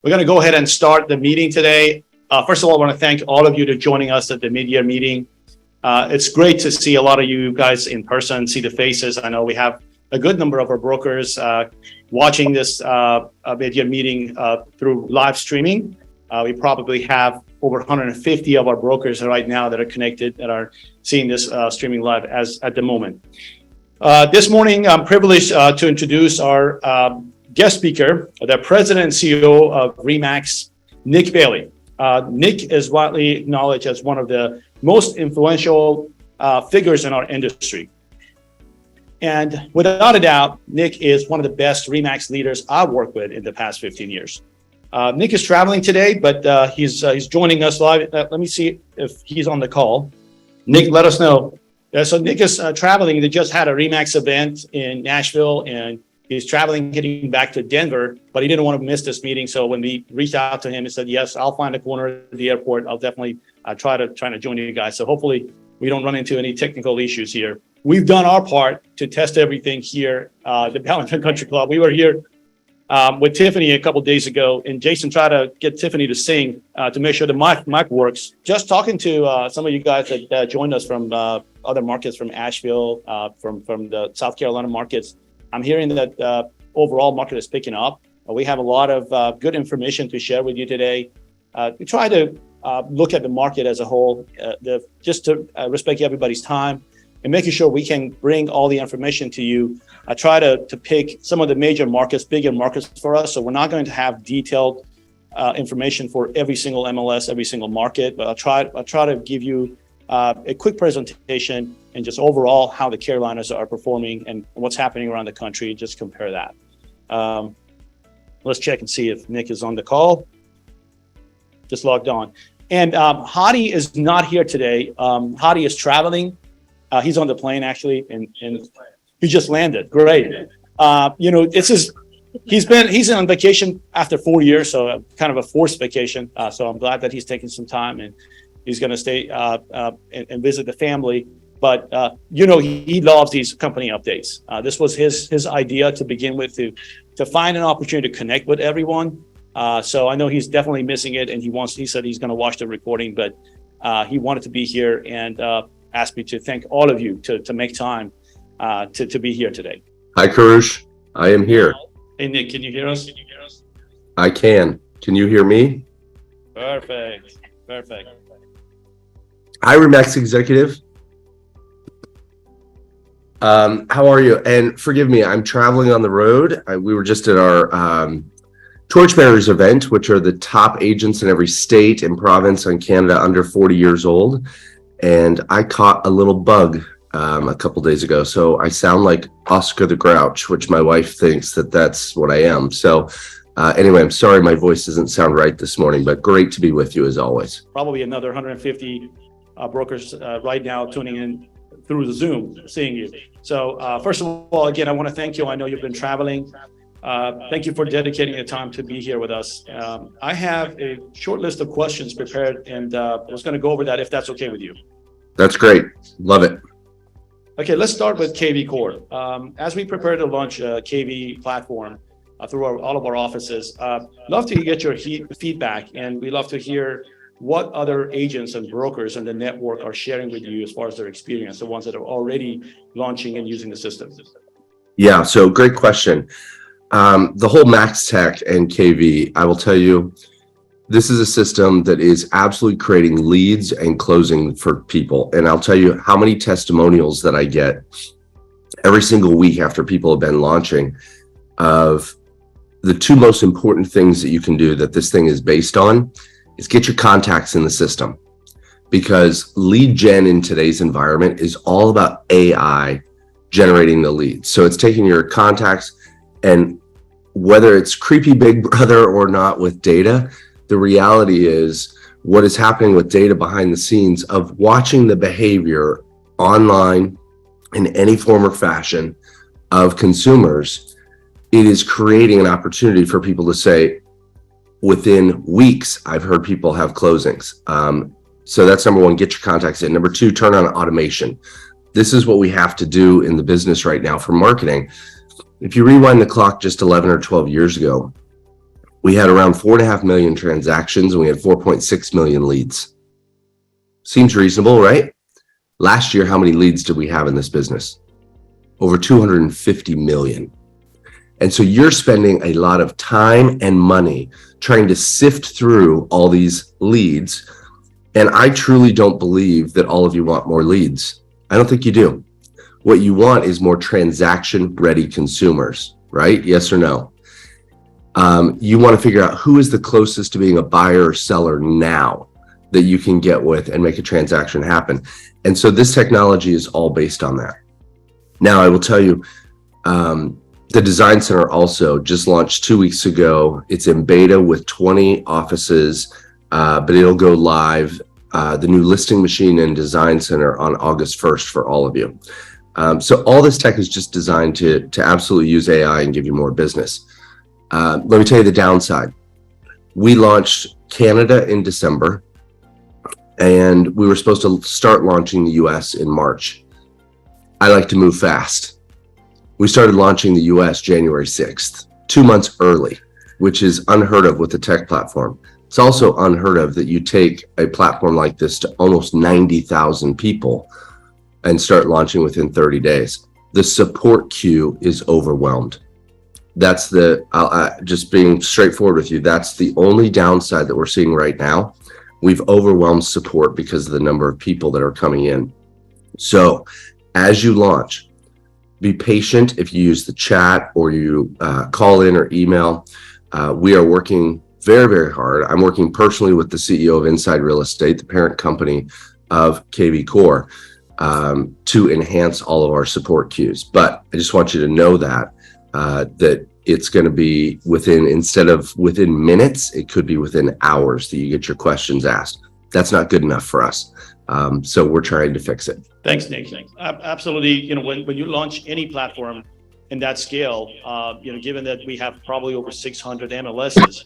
We're going to go ahead and start the meeting today. First of all, I want to thank all of you for joining us at the mid-year meeting. It's great to see a lot of you guys in person, see the faces. I know we have a good number of our brokers watching this mid-year meeting through live streaming. We probably have over 150 of our brokers right now that are connected that are seeing this streaming live at the moment. This morning, I'm privileged to introduce our guest speaker, the president and CEO of RE/MAX, Nick Bailey. Nick is widely acknowledged as one of the most influential figures in our industry. And without a doubt, Nick is one of the best RE/MAX leaders I've worked with in the past 15 years. Nick is traveling today, but he's joining us live. Let me see if he's on the call. Nick, let us know. So Nick is traveling. They just had a RE/MAX event in Nashville, and he's traveling, getting back to Denver, but he didn't want to miss this meeting. So when we reached out to him, he said, yes, I'll find a corner at the airport. I'll definitely try to join you guys. So hopefully we don't run into any technical issues here. We've done our part to test everything here at the Ballantyne Country Club. We were here with Tiffany a couple of days ago, and Jason tried to get Tiffany to sing to make sure the mic works. Just talking to some of you guys that joined us from other markets, from Asheville, from the South Carolina markets, I'm hearing that overall market is picking up. We have a lot of good information to share with you today. We try to look at the market as a whole, just to respect everybody's time and making sure we can bring all the information to you. I try to pick some of the major markets, bigger markets for us. So we're not going to have detailed information for every single MLS, every single market, but I'll try to give you a quick presentation and just overall how the Carolinas are performing and what's happening around the country. Just compare that. Let's check and see if Nick is on the call. Just logged on. And Hadi is not here today. Hadi is traveling. He's on the plane actually, and he just landed. Great. He's on vacation after 4 years, so kind of a forced vacation. So I'm glad that he's taking some time and he's going to stay and visit the family. But he loves these company updates. This was his idea to begin with, to find an opportunity to connect with everyone. So I know he's definitely missing it, and he said he's going to watch the recording, but he wanted to be here and asked me to thank all of you to make time to be here today. Hi, Karush. I am here. Hey, Nick, can you hear us? I can. Can you hear me? Perfect. Hi, RE/MAX executive. How are you? And forgive me, I'm traveling on the road. We were just at our Torchbearers event, which are the top agents in every state and province in Canada under 40 years old. And I caught a little bug a couple days ago. So I sound like Oscar the Grouch, which my wife thinks that's what I am. So anyway, I'm sorry my voice doesn't sound right this morning, but great to be with you as always. Probably another 150 brokers right now tuning in through the Zoom, seeing you. So first of all, again, I want to thank you. I know you've been traveling. Thank you for dedicating the time to be here with us. I have a short list of questions prepared, and I was going to go over that if that's okay with you. That's great. Love it. Okay, let's start with kvCORE. As we prepare to launch a KV platform through all of our offices, love to get your feedback, and we love to hear what other agents and brokers in the network are sharing with you as far as their experience, the ones that are already launching and using the system. Yeah, so great question. The whole Max Tech and KV, I will tell you, this is a system that is absolutely creating leads and closing for people. And I'll tell you how many testimonials that I get every single week after people have been launching of the two most important things that you can do that this thing is based on is get your contacts in the system. Because lead gen in today's environment is all about AI generating the leads. So it's taking your contacts, and whether it's creepy big brother or not with data, the reality is what is happening with data behind the scenes of watching the behavior online in any form or fashion of consumers. It is creating an opportunity for people to say, within weeks, I've heard people have closings. So that's number one, get your contacts in. Number two, turn on automation. This is what we have to do in the business right now for marketing. If you rewind the clock just 11 or 12 years ago, We had around 4.5 million transactions and we had 4.6 million leads. Seems reasonable, right? Last year, how many leads did we have in this business? Over 250 million. And so you're spending a lot of time and money trying to sift through all these leads. And I truly don't believe that all of you want more leads. I don't think you do. What you want is more transaction-ready consumers, right? Yes or no? You want to figure out who is the closest to being a buyer or seller now that you can get with and make a transaction happen. And so this technology is all based on that. Now, I will tell you, the Design Center also just launched 2 weeks ago. It's in beta with 20 offices, but it'll go live, the new listing machine and Design Center on August 1st for all of you. So all this tech is just designed to absolutely use AI and give you more business. Let me tell you the downside. We launched Canada in December, and we were supposed to start launching the US in March. I like to move fast. We started launching the US January 6th, 2 months early, which is unheard of with a tech platform. It's also unheard of that you take a platform like this to almost 90,000 people and start launching within 30 days. The support queue is overwhelmed. That's just being straightforward with you, that's the only downside that we're seeing right now. We've overwhelmed support because of the number of people that are coming in. So as you launch, be patient if you use the chat or you call in or email. We are working very, very hard. I'm working personally with the CEO of Inside Real Estate, the parent company of kvCORE, to enhance all of our support queues. But I just want you to know that it's going to be instead of within minutes, it could be within hours that you get your questions asked. That's not good enough for us. So we're trying to fix it. Thanks, Nick. Absolutely. When you launch any platform in that scale, given that we have probably over 600 MLSs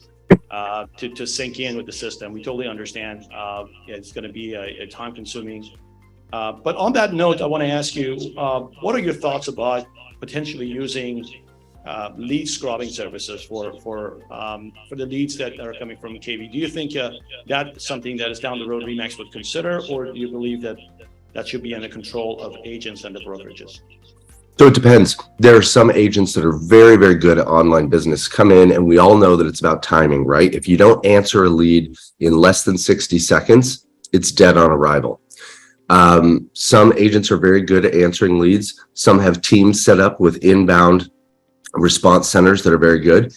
to sync in with the system, we totally understand it's going to be a time consuming. But on that note, I want to ask you, what are your thoughts about potentially using lead scrubbing services for the leads that are coming from KV? Do you think that's something that is down the road RE/MAX would consider, or do you believe that should be under control of agents and the brokerages? So it depends. There are some agents that are very, very good at online business, come in, and we all know that it's about timing, right? If you don't answer a lead in less than 60 seconds, it's dead on arrival. Some agents are very good at answering leads. Some have teams set up with inbound response centers that are very good.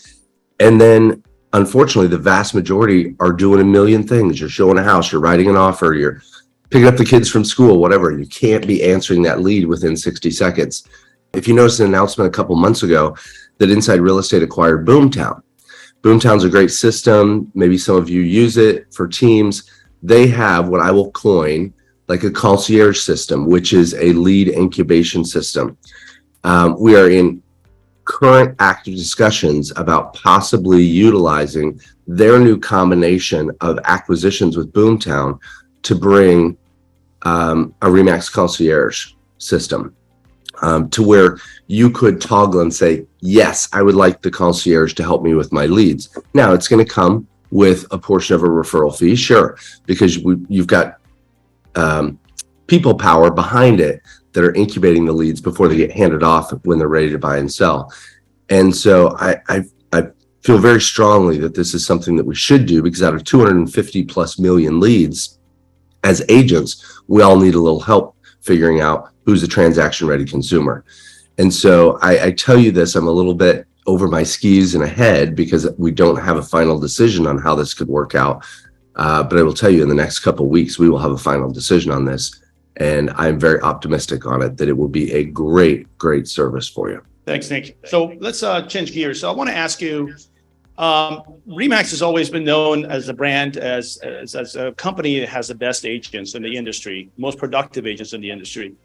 And then unfortunately, the vast majority are doing a million things. You're showing a house, you're writing an offer, you're picking up the kids from school, whatever. You can't be answering that lead within 60 seconds. If you noticed an announcement a couple months ago that Inside Real Estate acquired Boomtown. Boomtown's a great system. Maybe some of you use it for teams. They have what I will coin like a concierge system, which is a lead incubation system. We are in current active discussions about possibly utilizing their new combination of acquisitions with Boomtown to bring a RE/MAX concierge system to where you could toggle and say, yes, I would like the concierge to help me with my leads. Now it's going to come with a portion of a referral fee, sure, because you've got people power behind it that are incubating the leads before they get handed off when they're ready to buy and sell. And so I feel very strongly that this is something that we should do, because out of 250 plus million leads as agents, we all need a little help figuring out who's a transaction ready consumer. And so I tell you this, I'm a little bit over my skis and ahead because we don't have a final decision on how this could work out. But I will tell you in the next couple of weeks, we will have a final decision on this. And I'm very optimistic on it that it will be a great, great service for you. Thanks, Nick. So let's change gears. So I want to ask you, RE/MAX has always been known as a brand, as a company that has the best agents in the industry, most productive agents in the industry.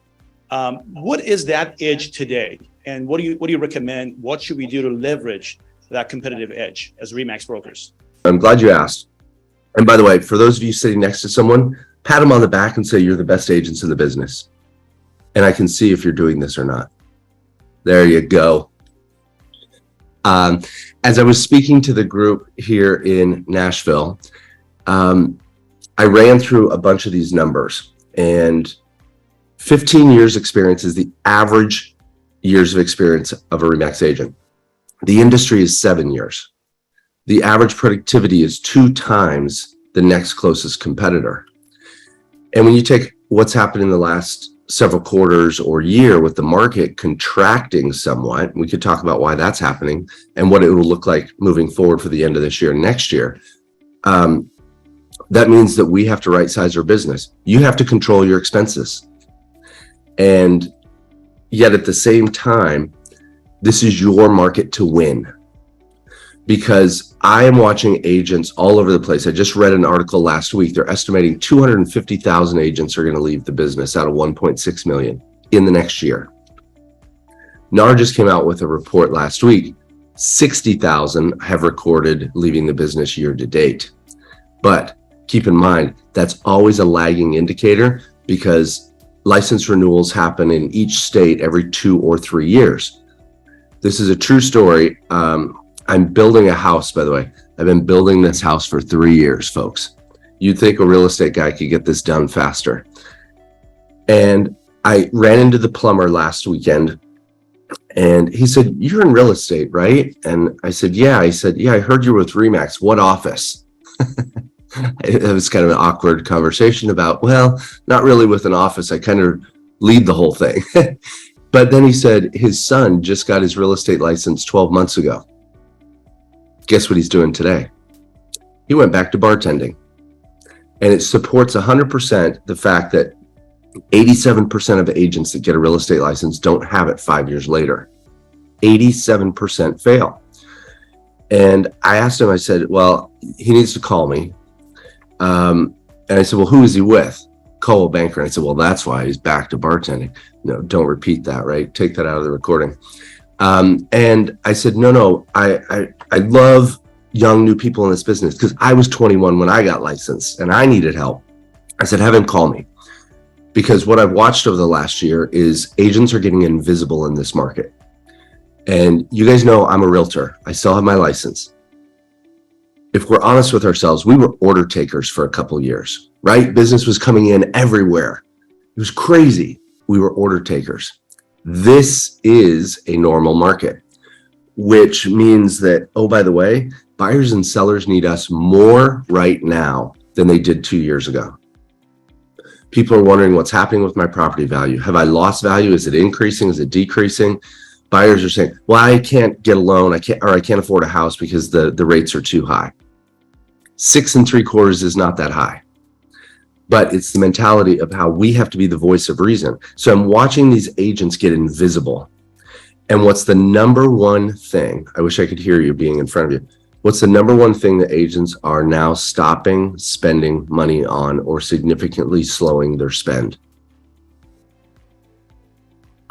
What is that edge today? And what do you recommend? What should we do to leverage that competitive edge as RE/MAX brokers? I'm glad you asked. And by the way, for those of you sitting next to someone, pat them on the back and say, you're the best agents in the business. And I can see if you're doing this or not. There you go. As I was speaking to the group here in Nashville, I ran through a bunch of these numbers, and 15 years experience is the average years of experience of a RE/MAX agent. The industry is 7 years. The average productivity is 2 times the next closest competitor. And when you take what's happened in the last several quarters or year with the market contracting somewhat, we could talk about why that's happening and what it will look like moving forward for the end of this year and next year. That means that we have to right size our business. You have to control your expenses. And yet at the same time, this is your market to win. Because I am watching agents all over the place. I just read an article last week. They're estimating 250,000 agents are going to leave the business out of 1.6 million in the next year. NAR just came out with a report last week. 60,000 have recorded leaving the business year to date. But keep in mind, that's always a lagging indicator because license renewals happen in each state every 2 or 3 years. This is a true story. I'm building a house, by the way. I've been building this house for 3 years, folks. You'd think a real estate guy could get this done faster. And I ran into the plumber last weekend, and he said, "You're in real estate, right?" And I said, "Yeah." He said, "Yeah, I heard you were with RE/MAX. What office?" It was kind of an awkward conversation about, well, not really with an office. I kind of lead the whole thing. But then he said his son just got his real estate license 12 months ago. Guess what he's doing today? He went back to bartending. And it supports 100% the fact that 87% of agents that get a real estate license don't have it 5 years later. 87% fail. And I asked him, I said, well, he needs to call me. And I said, well, who is he with? Coldwell Banker. And I said, well, that's why he's back to bartending. No, don't repeat that, right? Take that out of the recording. And I said, no, I love young new people in this business because I was 21 when I got licensed and I needed help. I said, have him call me, because what I've watched over the last year is agents are getting invisible in this market. And you guys know I'm a realtor. I still have my license. If we're honest with ourselves, we were order takers for a couple of years, right? Business was coming in everywhere. It was crazy. We were order takers. This is a normal market, which means that, oh, by the way, buyers and sellers need us more right now than they did 2 years ago. People are wondering what's happening with my property value. Have I lost value? Is it increasing? Is it decreasing? Buyers are saying, well, I can't get a loan. I can't afford a house because the rates are too high. 6 3/4 is not that high. But it's the mentality of how we have to be the voice of reason. So I'm watching these agents get invisible. And what's the number one thing? I wish I could hear you being in front of you. What's the number one thing that agents are now stopping spending money on or significantly slowing their spend?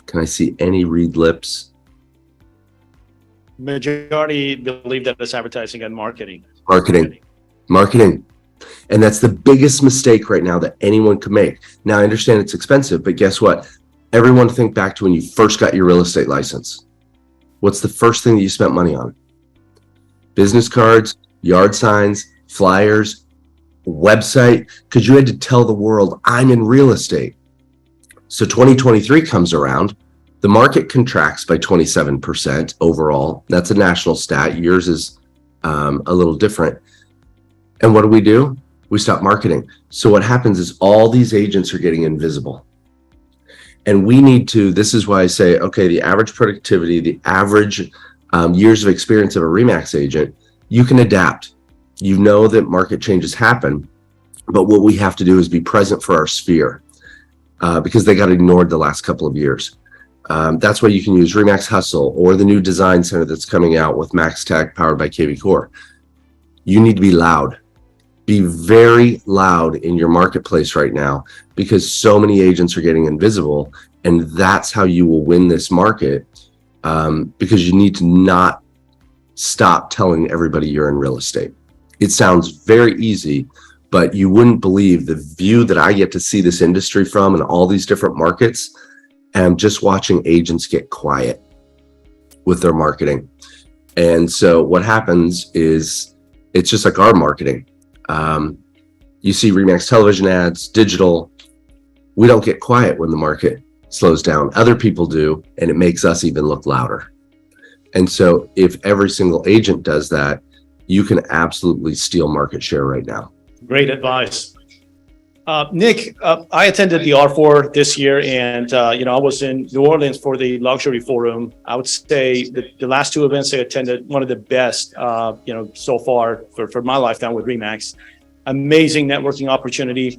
Can I see any read lips? Majority believe that it's advertising and marketing. Marketing. And that's the biggest mistake right now that anyone could make. Now, I understand it's expensive, but guess what? Everyone think back to when you first got your real estate license. What's the first thing that you spent money on? Business cards, yard signs, flyers, website, because you had to tell the world, I'm in real estate. So 2023 comes around, the market contracts by 27% overall. That's a national stat. Yours is a little different. And what do? We stop marketing. So what happens is all these agents are getting invisible. And we need to, this is why I say, okay, the average productivity, the average years of experience of a RE/MAX agent, you can adapt. You know that market changes happen, but what we have to do is be present for our sphere because they got ignored the last couple of years. That's why you can use RE/MAX Hustle or the new design center that's coming out with Max Tech powered by kvCORE. You need to be loud. Be very loud in your marketplace right now because so many agents are getting invisible, and that's how you will win this market because you need to not stop telling everybody you're in real estate. It sounds very easy, but you wouldn't believe the view that I get to see this industry from and all these different markets, and I'm just watching agents get quiet with their marketing. And so what happens is it's just like our marketing. You see Remax television ads, digital. We don't get quiet when the market slows down. Other people do, and it makes us even look louder. And so if every single agent does that, you can absolutely steal market share right now. Great advice. Nick, I attended the R4 this year, and I was in New Orleans for the Luxury Forum. I would say the last two events I attended, one of the best, so far for my lifetime with Remax. Amazing networking opportunity.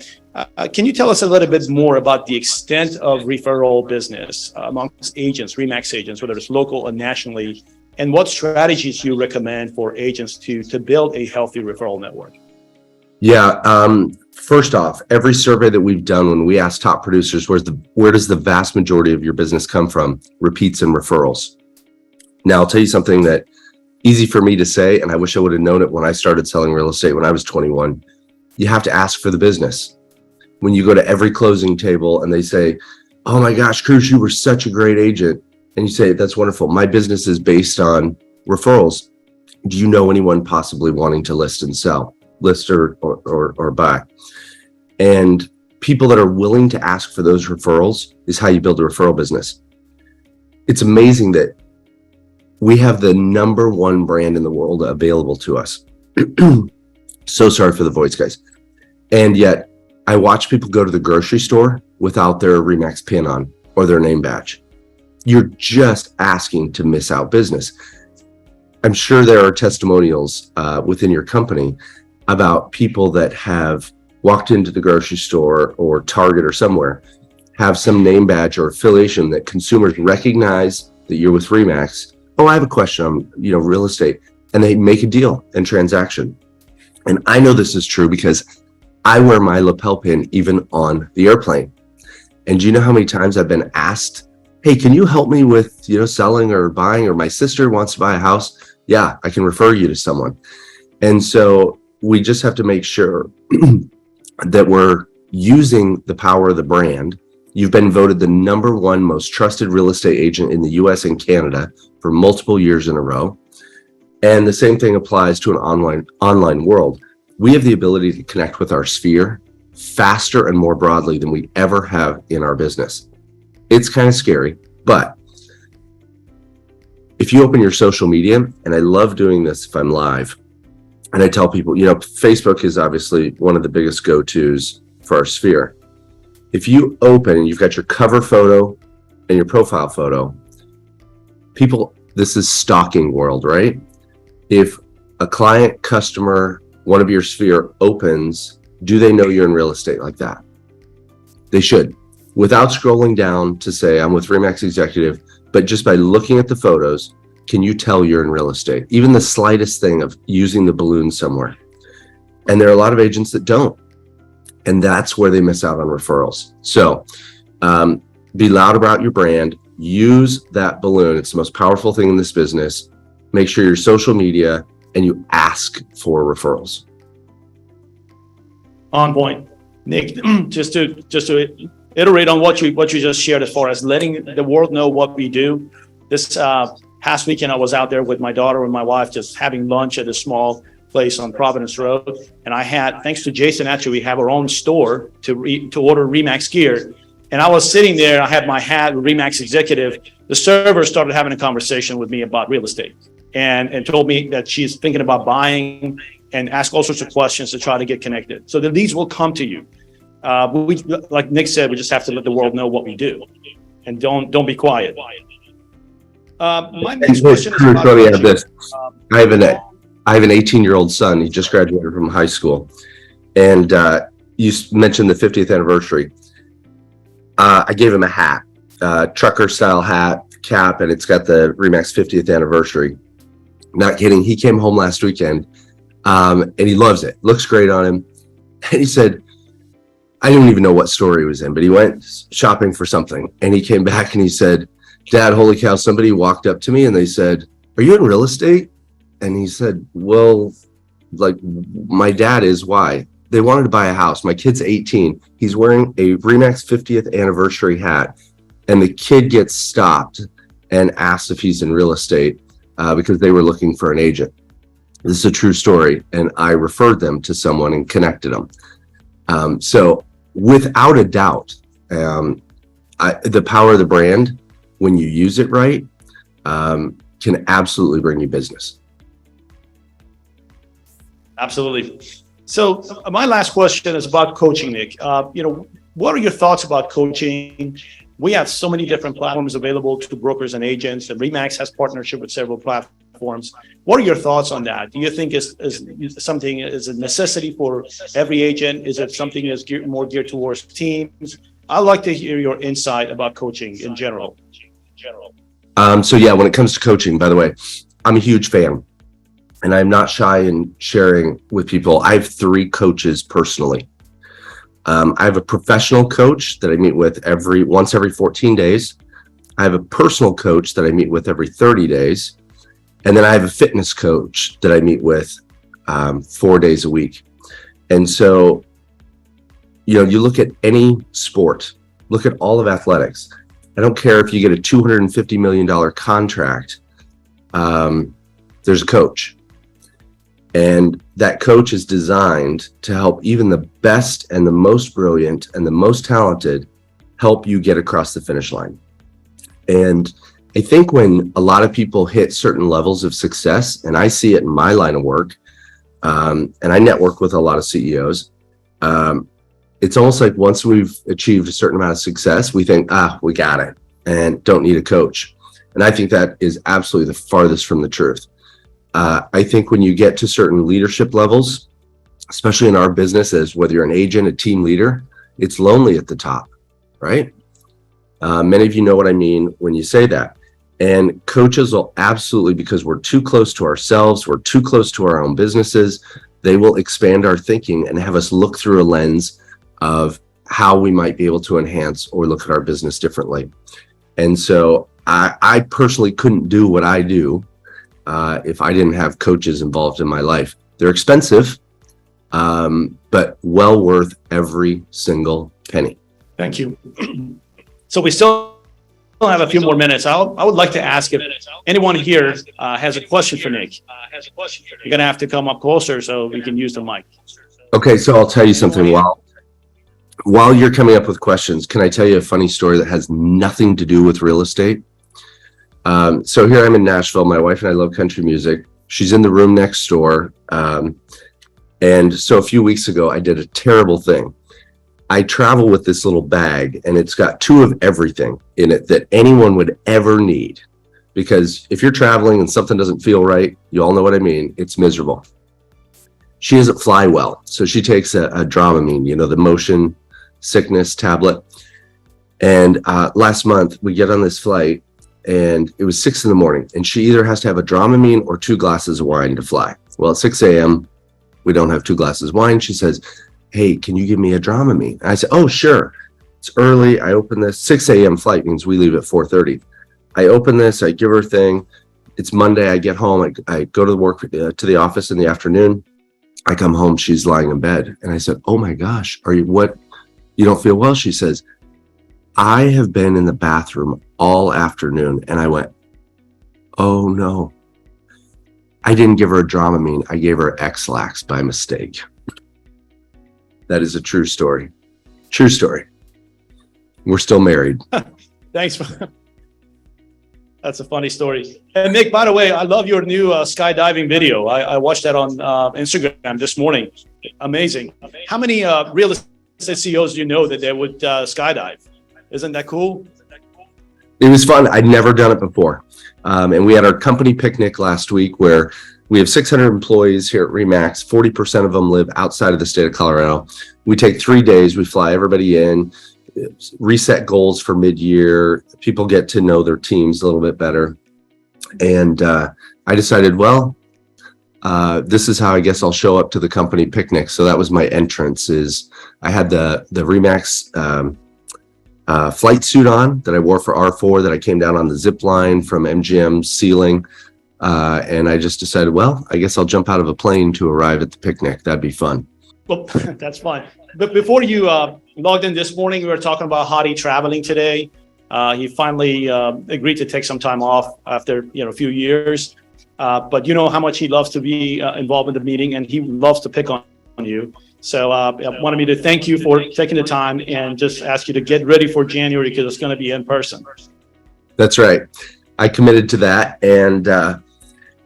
Can you tell us a little bit more about the extent of referral business amongst agents, Remax agents, whether it's local or nationally, and what strategies you recommend for agents to build a healthy referral network? Yeah. First off, every survey that we've done, when we ask top producers, where does the vast majority of your business come from? Repeats and referrals. Now, I'll tell you something that easy for me to say, and I wish I would have known it when I started selling real estate when I was 21. You have to ask for the business. When you go to every closing table and they say, "Oh my gosh, Cruz, you were such a great agent." And you say, "That's wonderful. My business is based on referrals. Do you know anyone possibly wanting to list and sell, list or buy?" And people that are willing to ask for those referrals is how you build a referral business. It's amazing that we have the number one brand in the world available to us. So sorry for the voice, guys. And yet I watch people go to the grocery store without their Remax pin on or their name badge. You're just asking to miss out business. I'm sure there are testimonials within your company about people that have walked into the grocery store or Target or somewhere, have some name badge or affiliation that consumers recognize that you're with Remax. "Oh, I have a question on, real estate," and they make a deal and transaction. And I know this is true because I wear my lapel pin even on the airplane. And do you know how many times I've been asked, "Hey, can you help me with, selling or buying, or my sister wants to buy a house?" Yeah, I can refer you to someone. And so we just have to make sure that we're using the power of the brand. You've been voted the number one most trusted real estate agent in the US and Canada for multiple years in a row. And the same thing applies to an online world. We have the ability to connect with our sphere faster and more broadly than we ever have in our business. It's kind of scary, but if you open your social media, and I love doing this if I'm live, and I tell people, Facebook is obviously one of the biggest go-tos for our sphere. If you open and you've got your cover photo and your profile photo, people, this is stalking world, right? If a client, customer, one of your sphere opens, do they know you're in real estate like that? They should. Without scrolling down to say, "I'm with Remax Executive," but just by looking at the photos, can you tell you're in real estate? Even the slightest thing of using the balloon somewhere. And there are a lot of agents that don't. And that's where they miss out on referrals. So be loud about your brand. Use that balloon. It's the most powerful thing in this business. Make sure your social media, and you ask for referrals. On point. Nick, just to iterate on what you just shared as far as letting the world know what we do. This past weekend, I was out there with my daughter and my wife just having lunch at a small place on Providence Road. And I had, thanks to Jason, actually, we have our own store to order Remax gear. And I was sitting there, I had my hat, Remax Executive. The server started having a conversation with me about real estate and told me that she's thinking about buying and ask all sorts of questions to try to get connected. So the leads will come to you. Like Nick said, we just have to let the world know what we do, and don't be quiet. My next question is about this. I have an 18-year-old son. He just graduated from high school, and you mentioned the 50th anniversary. I gave him a hat, trucker style hat, cap, and it's got the Remax 50th anniversary. Not kidding. He came home last weekend, and he loves it. Looks great on him. And he said, I don't even know what store he was in, but he went shopping for something, and he came back and he said, "Dad, holy cow, somebody walked up to me and they said, 'Are you in real estate?' And he said, 'Well, like my dad is. Why?' They wanted to buy a house. My kid's 18. He's wearing a Remax 50th anniversary hat, and the kid gets stopped and asked if he's in real estate. because they were looking for an agent. This is a true story, and I referred them to someone and connected them. So without a doubt, the power of the brand, when you use it right, can absolutely bring you business. Absolutely. So my last question is about coaching, Nick. What are your thoughts about coaching? We have so many different platforms available to brokers and agents, and RE/MAX has partnership with several platforms. What are your thoughts on that? Do you think is something is a necessity for every agent? Is it something that's more geared towards teams? I'd like to hear your insight about coaching in general. So yeah, when it comes to coaching, by the way, I'm a huge fan, and I'm not shy in sharing with people. I have 3 coaches personally. I have a professional coach that I meet with once every 14 days. I have a personal coach that I meet with every 30 days. And then I have a fitness coach that I meet with 4 days a week. And so, you look at any sport, look at all of athletics. I don't care if you get a $250 million contract, there's a coach. And that coach is designed to help even the best and the most brilliant and the most talented help you get across the finish line. And I think when a lot of people hit certain levels of success, and I see it in my line of work, and I network with a lot of CEOs, it's almost like once we've achieved a certain amount of success, we think, we got it and don't need a coach. And I think that is absolutely the farthest from the truth. I think when you get to certain leadership levels, especially in our business, as whether you're an agent, a team leader, it's lonely at the top, right? Many of you know what I mean when you say that. And coaches will absolutely, because we're too close to ourselves, we're too close to our own businesses, they will expand our thinking and have us look through a lens of how we might be able to enhance or look at our business differently. And so I personally couldn't do what I do if I didn't have coaches involved in my life. They're expensive, but well worth every single penny. Thank you. So we still have a few more minutes. I would like to ask if anyone here has a question for Nick. You're going to have to come up closer so we can use the mic. Okay, so I'll tell you something. While you're coming up with questions, can I tell you a funny story that has nothing to do with real estate? So here I'm in Nashville. My wife and I love country music. She's in the room next door. And so a few weeks ago, I did a terrible thing. I travel with this little bag, and it's got 2 of everything in it that anyone would ever need. Because if you're traveling and something doesn't feel right, you all know what I mean, it's miserable. She doesn't fly well, so she takes a Dramamine, the motion sickness tablet. And last month, we get on this flight, and it was 6 a.m, and she either has to have a Dramamine or 2 glasses of wine to fly. Well, at 6 a.m., we don't have 2 glasses of wine. She says, "Hey, can you give me a Dramamine?" I said, "Oh, sure." It's early. I open this. 6 a.m. flight means we leave at 4:30. I open this. I give her a thing. It's Monday. I get home. I go to work to the office in the afternoon. I come home. She's lying in bed. And I said, "Oh my gosh, you don't feel well?" She says, "I have been in the bathroom all afternoon." And I went, "Oh no. I didn't give her a Dramamine. I gave her X-Lax by mistake." That is a true story. True story. We're still married. Thanks. That's a funny story. And Nick, by the way, I love your new skydiving video. I watched that on Instagram this morning. Amazing. How many real estate CEOs do you know that they would skydive? Isn't that cool? It was fun. I'd never done it before. And we had our company picnic last week where we have 600 employees here at RE/MAX. 40% of them live outside of the state of Colorado. We take 3 days. We fly everybody in, reset goals for mid-year. People get to know their teams a little bit better. And I decided, this is how I guess I'll show up to the company picnic. So that was my entrance. I had the RE/MAX flight suit on that I wore for R4 that I came down on the zip line from MGM ceiling. And I just decided, I guess I'll jump out of a plane to arrive at the picnic. That'd be fun. Well, that's fine. But before you logged in this morning, we were talking about Hadi traveling today. He finally agreed to take some time off after a few years. But you know how much he loves to be involved in the meeting, and he loves to pick on you. So I wanted me to thank you for taking the time and just ask you to get ready for January because it's going to be in person. That's right. I committed to that. And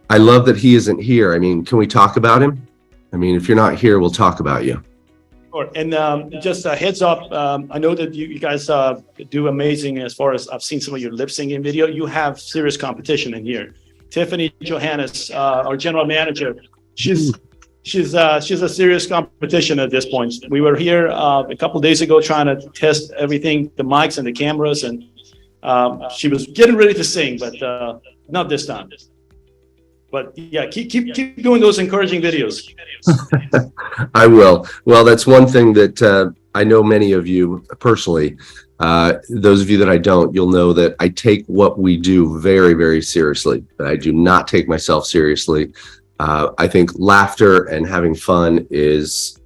I love that he isn't here. I mean, can we talk about him? I mean, if you're not here, we'll talk about you. Sure. And just a heads up, I know that you guys do amazing as far as I've seen some of your lip syncing video. You have serious competition in here. Tiffany Johannes, our general manager, she's a serious competition at this point. We were here a couple of days ago trying to test everything, the mics and the cameras, and she was getting ready to sing, but not this time. But yeah, keep doing those encouraging videos. I will. Well, that's one thing that I know many of you personally. Those of you that I don't, you'll know that I take what we do very, very seriously. But I do not take myself seriously. I think laughter and having fun is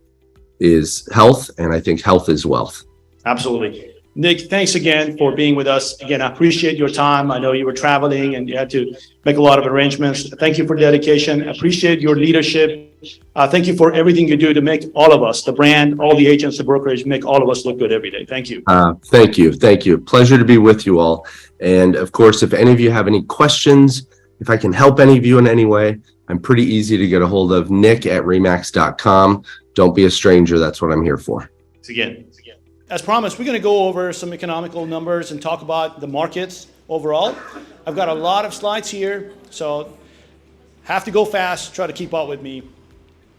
health, and I think health is wealth. Absolutely. Nick, thanks again for being with us. Again, I appreciate your time. I know you were traveling and you had to make a lot of arrangements. Thank you for dedication. I appreciate your leadership. Thank you for everything you do to make all of us, the brand, all the agents, the brokerage, make all of us look good every day. Thank you. Thank you. Thank you. Pleasure to be with you all. And of course, if any of you have any questions, if I can help any of you in any way, I'm pretty easy to get a hold of. Nick@remax.com. Don't be a stranger. That's what I'm here for. Thanks again. As promised, we're going to go over some economical numbers and talk about the markets overall. I've got a lot of slides here, so have to go fast, try to keep up with me.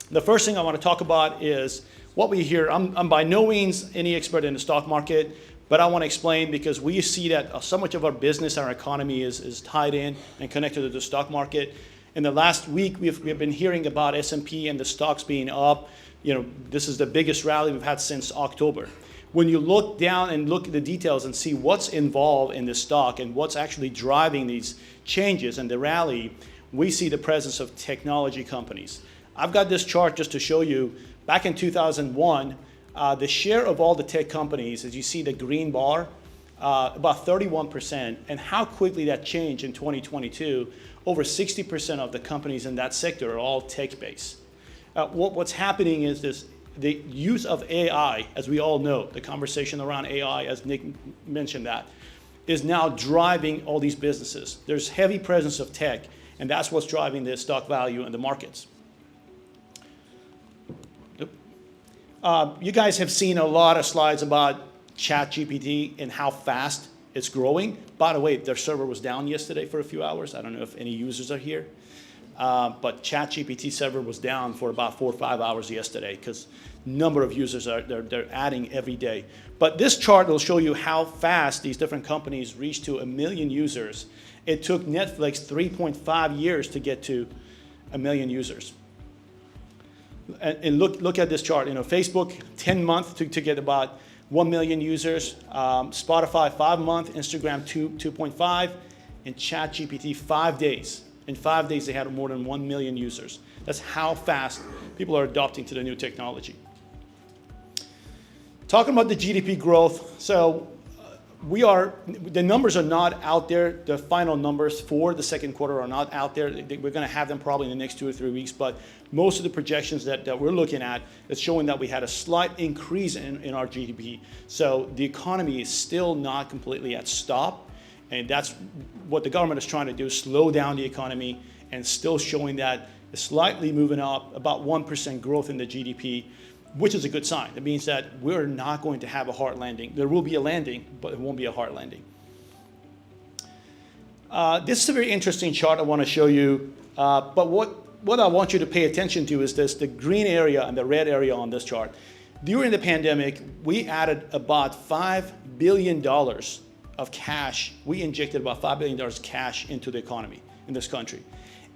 The first thing I want to talk about is what we hear. I'm by no means any expert in the stock market, but I want to explain because we see that so much of our business, our economy is tied in and connected to the stock market. In the last week, we've been hearing about S&P and the stocks being up. You know, this is the biggest rally we've had since October. When you look down and look at the details and see what's involved in the stock and what's actually driving these changes and the rally, we see the presence of technology companies. I've got this chart just to show you, back in 2001, the share of all the tech companies, as you see the green bar, about 31%, and how quickly that changed in 2022. Over 60% of the companies in that sector are all tech-based. What's happening is the use of AI, as we all know, the conversation around AI, as Nick mentioned that, is now driving all these businesses. There's heavy presence of tech, and that's what's driving the stock value in the markets. You guys have seen a lot of slides about ChatGPT and how fast it's growing. By the way, their server was down yesterday for a few hours. I don't know if any users are here. But ChatGPT server was down for about 4 or 5 hours yesterday because number of users they're adding every day. But this chart will show you how fast these different companies reach to 1 million users. It took Netflix 3.5 years to get to 1 million users. And look at this chart. You know, Facebook 10 months to get about 1 million users. Spotify 5 months. Instagram 2.5, and ChatGPT 5 days. In 5 days, they had more than 1 million users. That's how fast people are adopting to the new technology. Talking about the GDP growth, so the numbers are not out there. The final numbers for the second quarter are not out there. We're going to have them probably in the next 2 or 3 weeks, but most of the projections that we're looking at is showing that we had a slight increase in our GDP. So the economy is still not completely at stop. And that's what the government is trying to do, slow down the economy, and still showing that it's slightly moving up, about 1% growth in the GDP, which is a good sign. It means that we're not going to have a hard landing. There will be a landing, but it won't be a hard landing. This is a very interesting chart I want to show you, but what I want you to pay attention to is the green area and the red area on this chart. During the pandemic, we added about $5 billion of cash. We injected about $5 billion cash into the economy in this country.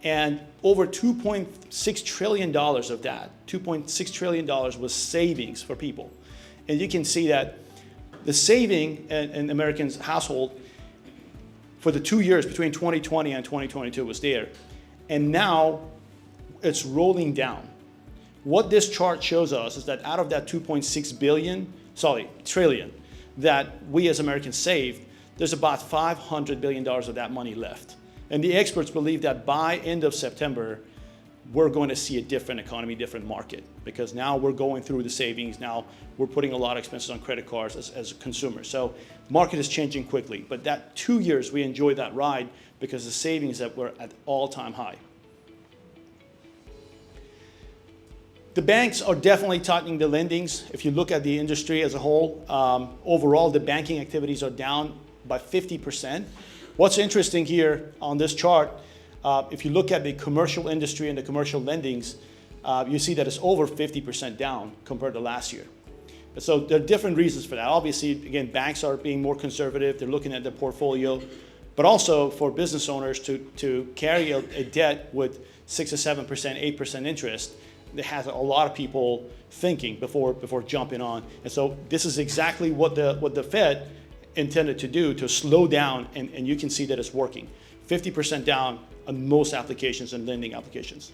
And over $2.6 trillion of that, $2.6 trillion was savings for people. And you can see that the saving in Americans' household for the 2 years between 2020 and 2022 was there. And now it's rolling down. What this chart shows us is that out of that 2.6 trillion that we as Americans saved, there's about $500 billion of that money left. And the experts believe that by end of September, we're going to see a different economy, different market, because now we're going through the savings. Now we're putting a lot of expenses on credit cards as consumers. So market is changing quickly. But that 2 years, we enjoyed that ride because the savings that were at all-time high. The banks are definitely tightening the lendings. If you look at the industry as a whole, overall, the banking activities are down by 50%. What's interesting here on this chart, if you look at the commercial industry and the commercial lendings, you see that it's over 50% down compared to last year. So there are different reasons for that. Obviously, again, banks are being more conservative. They're looking at their portfolio, but also for business owners to carry a debt with 6 or 7%, 8% interest, that has a lot of people thinking before jumping on. And so this is exactly what the Fed intended to do, to slow down, and you can see that it's working. 50% down on most applications and lending applications.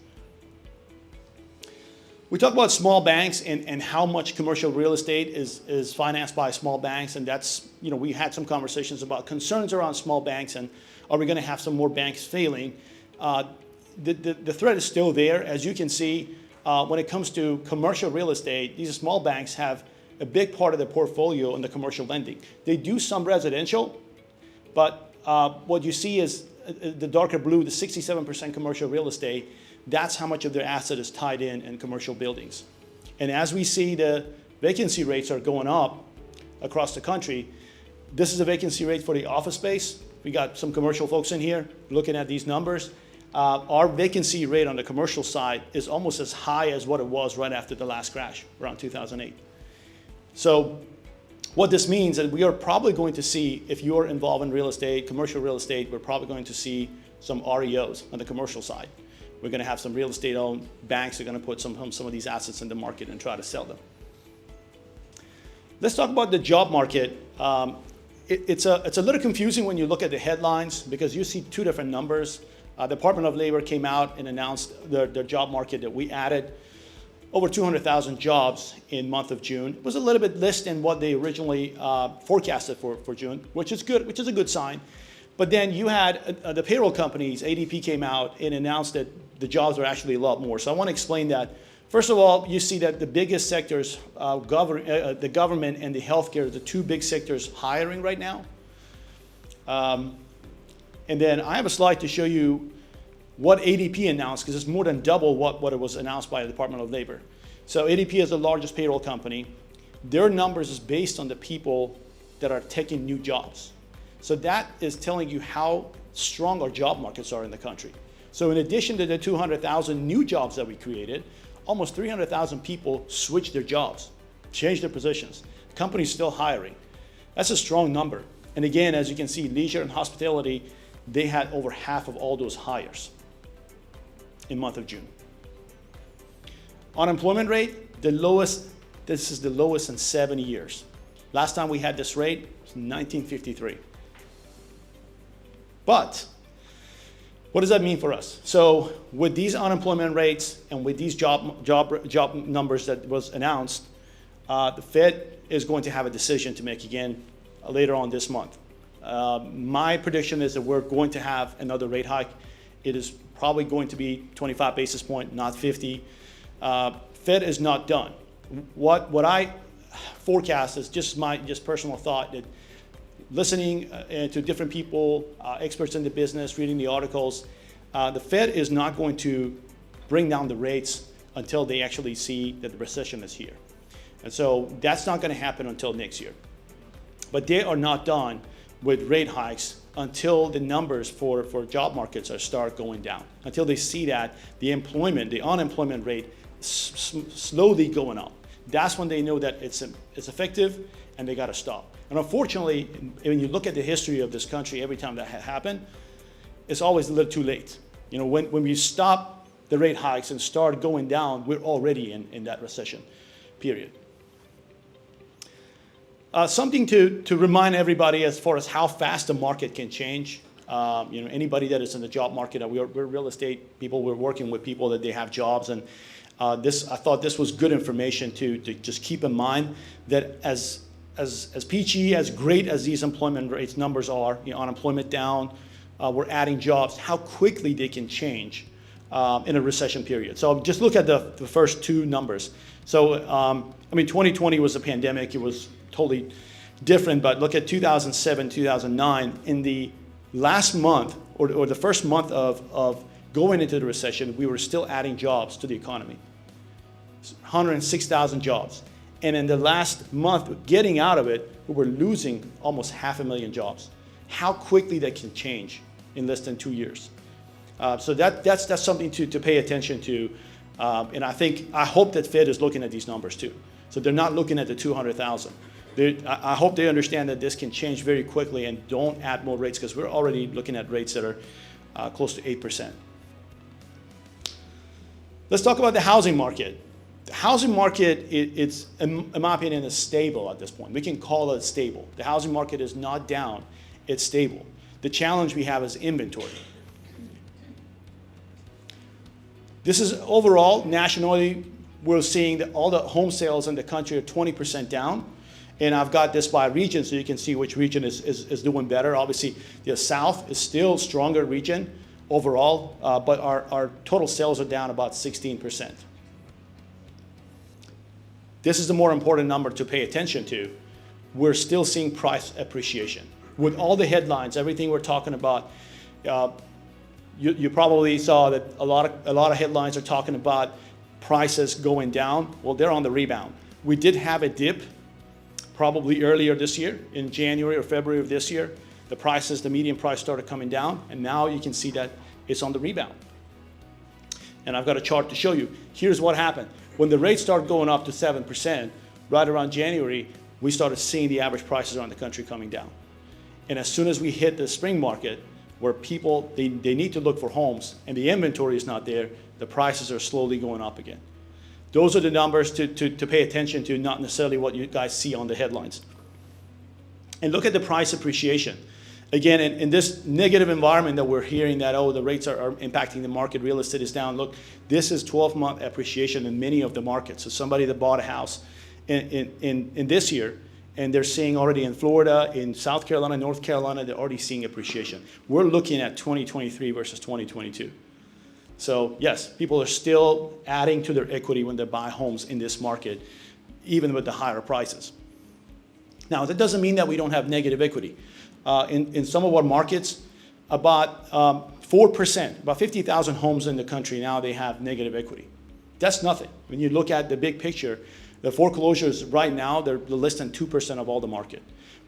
We talk about small banks and how much commercial real estate is financed by small banks, and that's, we had some conversations about concerns around small banks and are we going to have some more banks failing? The threat is still there. As you can see, when it comes to commercial real estate, these small banks have a big part of their portfolio in the commercial lending. They do some residential, but what you see is the darker blue, the 67% commercial real estate. That's how much of their asset is tied in commercial buildings. And as we see the vacancy rates are going up across the country, this is a vacancy rate for the office space. We got some commercial folks in here looking at these numbers. Our vacancy rate on the commercial side is almost as high as what it was right after the last crash, around 2008. So what this means is we are probably going to see, if you're involved in real estate, commercial real estate, we're probably going to see some REOs on the commercial side. We're going to have some real estate-owned banks that are going to put some of these assets in the market and try to sell them. Let's talk about the job market. It's a little confusing when you look at the headlines because you see two different numbers. The Department of Labor came out and announced their job market that we added over 200,000 jobs in month of June. It was a little bit less than what they originally forecasted for June, which is good, which is a good sign. But then you had the payroll companies, ADP came out and announced that the jobs are actually a lot more. So I want to explain that. First of all, you see that the biggest sectors, the government and the healthcare, are the two big sectors hiring right now. And then I have a slide to show you what ADP announced, because it's more than double what it was announced by the Department of Labor. So ADP is the largest payroll company. Their numbers is based on the people that are taking new jobs. So that is telling you how strong our job markets are in the country. So in addition to the 200,000 new jobs that we created, almost 300,000 people switched their jobs, changed their positions. The company's still hiring. That's a strong number. And again, as you can see, leisure and hospitality, they had over half of all those hires in month of June. Unemployment rate, the lowest, this is the lowest in 70 years. Last time we had this rate was 1953. But what does that mean for us? So with these unemployment rates and with these job numbers that was announced, the Fed is going to have a decision to make again later on this month. My prediction is that we're going to have another rate hike. It is probably going to be 25 basis point, not 50. Fed is not done. What I forecast is just my personal thought that listening to different people, experts in the business, reading the articles, the Fed is not going to bring down the rates until they actually see that the recession is here. And so that's not going to happen until next year. But they are not done with rate hikes until the numbers for job markets start going down, until they see that the unemployment rate slowly going up. That's when they know that it's effective and they got to stop. And unfortunately, when you look at the history of this country, every time that happened, it's always a little too late. When we stop the rate hikes and start going down, we're already in that recession period. Something to remind everybody as far as how fast the market can change. Anybody that is in the job market, we're real estate people, we're working with people that they have jobs, and I thought this was good information to just keep in mind that as peachy, as great as these employment rates numbers are, unemployment down, we're adding jobs, how quickly they can change in a recession period. So just look at the first two numbers. So, 2020 was a pandemic. It was totally different, but look at 2007, 2009. In the last month, or the first month of going into the recession, we were still adding jobs to the economy. 106,000 jobs. And in the last month, getting out of it, we were losing almost 500,000 jobs. How quickly that can change in less than 2 years. So that's something to pay attention to. And I hope that Fed is looking at these numbers too. So they're not looking at the 200,000. I hope they understand that this can change very quickly and don't add more rates, because we're already looking at rates that are close to 8%. Let's talk about the housing market. The housing market, it's, in my opinion, is stable at this point. We can call it stable. The housing market is not down, it's stable. The challenge we have is inventory. This is overall, nationally, we're seeing that all the home sales in the country are 20% down. And I've got this by region, so you can see which region is doing better. Obviously, the South is still stronger region overall, but our total sales are down about 16%. This is the more important number to pay attention to. We're still seeing price appreciation. With all the headlines, everything we're talking about, you probably saw that a lot of headlines are talking about prices going down. Well, they're on the rebound. We did have a dip probably earlier this year, in January or February of this year. The median price started coming down, and now you can see that it's on the rebound. And I've got a chart to show you. Here's what happened. When the rates started going up to 7%, right around January, we started seeing the average prices around the country coming down. And as soon as we hit the spring market, where people, they need to look for homes, and the inventory is not there, the prices are slowly going up again. Those are the numbers to pay attention to, not necessarily what you guys see on the headlines. And look at the price appreciation. Again, in this negative environment that we're hearing that, oh, the rates are impacting the market, real estate is down. Look, this is 12-month appreciation in many of the markets. So somebody that bought a house in this year, and they're seeing already in Florida, in South Carolina, North Carolina, they're already seeing appreciation. We're looking at 2023 versus 2022. So yes, people are still adding to their equity when they buy homes in this market, even with the higher prices. Now, that doesn't mean that we don't have negative equity. In some of our markets, about 4%, about 50,000 homes in the country now, they have negative equity. That's nothing. When you look at the big picture, the foreclosures right now, they're less than 2% of all the market.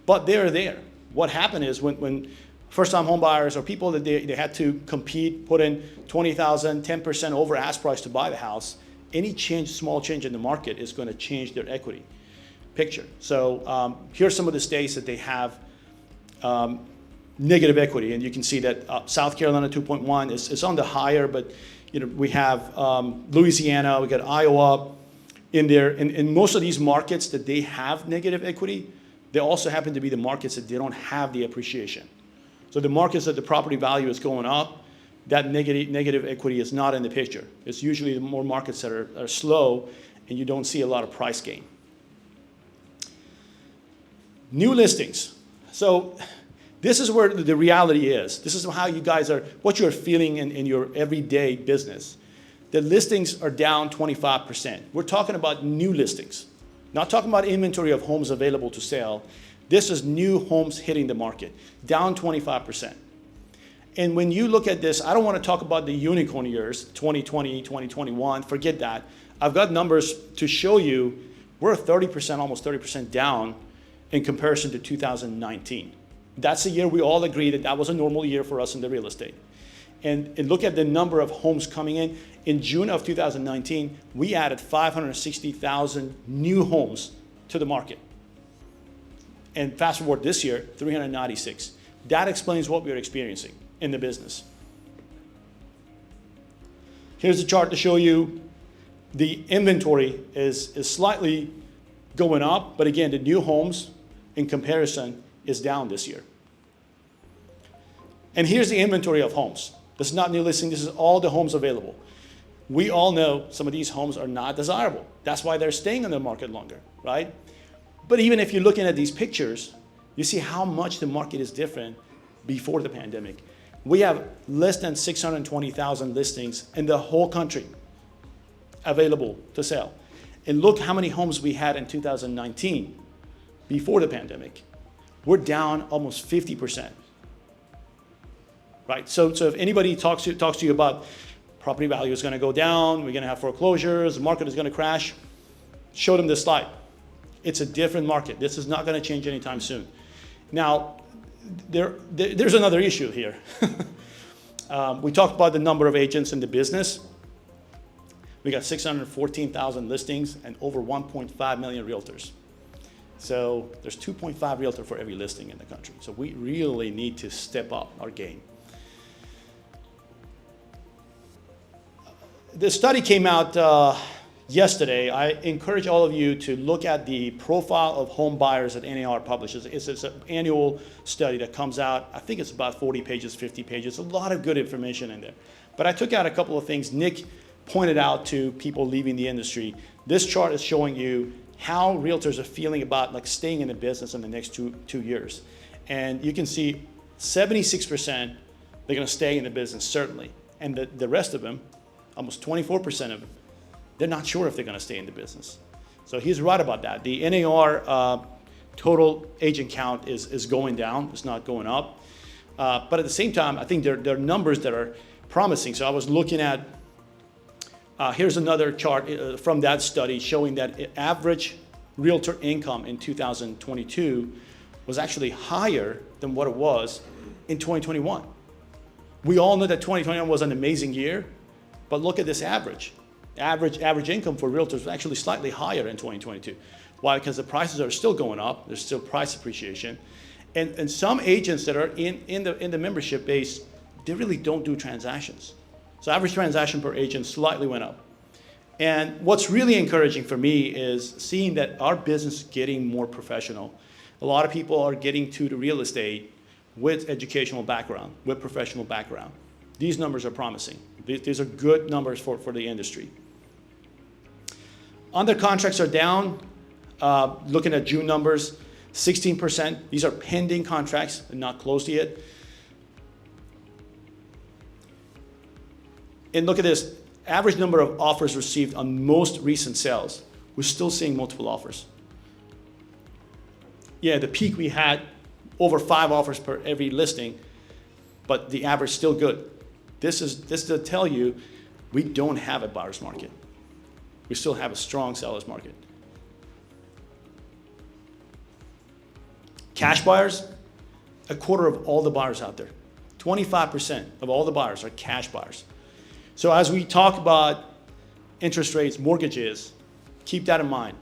But they're there. What happened is when first-time home buyers or people that they had to compete, put in $20,000, 10% over ask price to buy the house, any small change in the market is going to change their equity picture. So here's some of the states that they have negative equity, and you can see that South Carolina 2.1 is on the higher, but we have Louisiana, we got Iowa in there. In most of these markets that they have negative equity, they also happen to be the markets that they don't have the appreciation. So the markets that the property value is going up, that negative equity is not in the picture. It's usually the more markets that are slow, and you don't see a lot of price gain. New listings. So this is where the reality is. This is how you guys are, what you're feeling in your everyday business. The listings are down 25%. We're talking about new listings, not talking about inventory of homes available to sell. This is new homes hitting the market, down 25%. And when you look at this, I don't want to talk about the unicorn years, 2020, 2021, forget that. I've got numbers to show you. We're 30%, almost 30% down in comparison to 2019. That's a year we all agree that that was a normal year for us in the real estate. And look at the number of homes coming in. In June of 2019, we added 560,000 new homes to the market. And fast forward this year, 396. That explains what we're experiencing in the business. Here's a chart to show you the inventory is slightly going up, but again, the new homes in comparison is down this year. And here's the inventory of homes. This is not new listing, this is all the homes available. We all know some of these homes are not desirable. That's why they're staying on the market longer, right? But even if you're looking at these pictures, you see how much the market is different before the pandemic. We have less than 620,000 listings in the whole country available to sell. And look how many homes we had in 2019 before the pandemic. We're down almost 50%. Right? So if anybody talks to you about property value is going to go down, we're going to have foreclosures, the market is going to crash, show them this slide. It's a different market. This is not going to change anytime soon. Now, there's another issue here. We talked about the number of agents in the business. We got 614,000 listings and over 1.5 million realtors. So there's 2.5 realtors for every listing in the country. So we really need to step up our game. The study came out yesterday. I encourage all of you to look at the profile of home buyers that NAR publishes. It's an annual study that comes out. I think it's about 40 pages, 50 pages. A lot of good information in there. But I took out a couple of things Nick pointed out to people leaving the industry. This chart is showing you how realtors are feeling about like staying in the business in the next two years. And you can see 76% they're going to stay in the business, certainly. And the rest of them, almost 24% of them, they're not sure if they're going to stay in the business. So he's right about that. The NAR total agent count is going down. It's not going up. But at the same time, I think there are numbers that are promising. So I was looking at, here's another chart from that study showing that average realtor income in 2022 was actually higher than what it was in 2021. We all know that 2021 was an amazing year, but look at this average. Average income for realtors was actually slightly higher in 2022. Why? Because the prices are still going up. There's still price appreciation. And some agents that are in the membership base, they really don't do transactions. So average transaction per agent slightly went up. And what's really encouraging for me is seeing that our business is getting more professional. A lot of people are getting to the real estate with educational background, with professional background. These numbers are promising. These are good numbers for the industry. Under contracts are down. Looking at June numbers, 16%. These are pending contracts and not closed yet. And look at this, average number of offers received on most recent sales. We're still seeing multiple offers. Yeah, the peak we had over 5 offers per every listing, but the average still good. This is to tell you we don't have a buyer's market. We still have a strong seller's market. Cash buyers, a quarter of all the buyers out there. 25% of all the buyers are cash buyers. So as we talk about interest rates, mortgages, keep that in mind.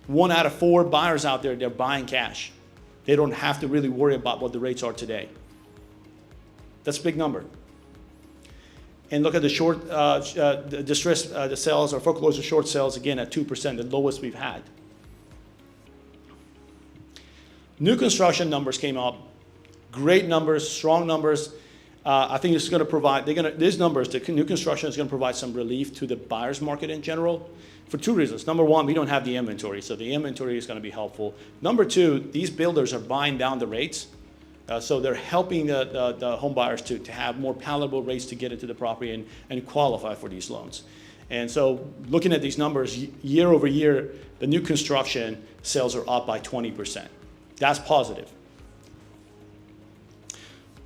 1 out of 4 buyers out there, they're buying cash. They don't have to really worry about what the rates are today. That's a big number. And look at the short, the distress, the sales or foreclosure short sales, again at 2%, the lowest we've had. New construction numbers came up. Great numbers, strong numbers. I think this is going to provide, these numbers, the new construction is going to provide some relief to the buyer's market in general for 2 reasons. Number one, we don't have the inventory, so the inventory is going to be helpful. Number 2, these builders are buying down the rates, so they're helping the home buyers to have more palatable rates to get into the property and qualify for these loans. And so looking at these numbers, year over year, the new construction sales are up by 20%. That's positive.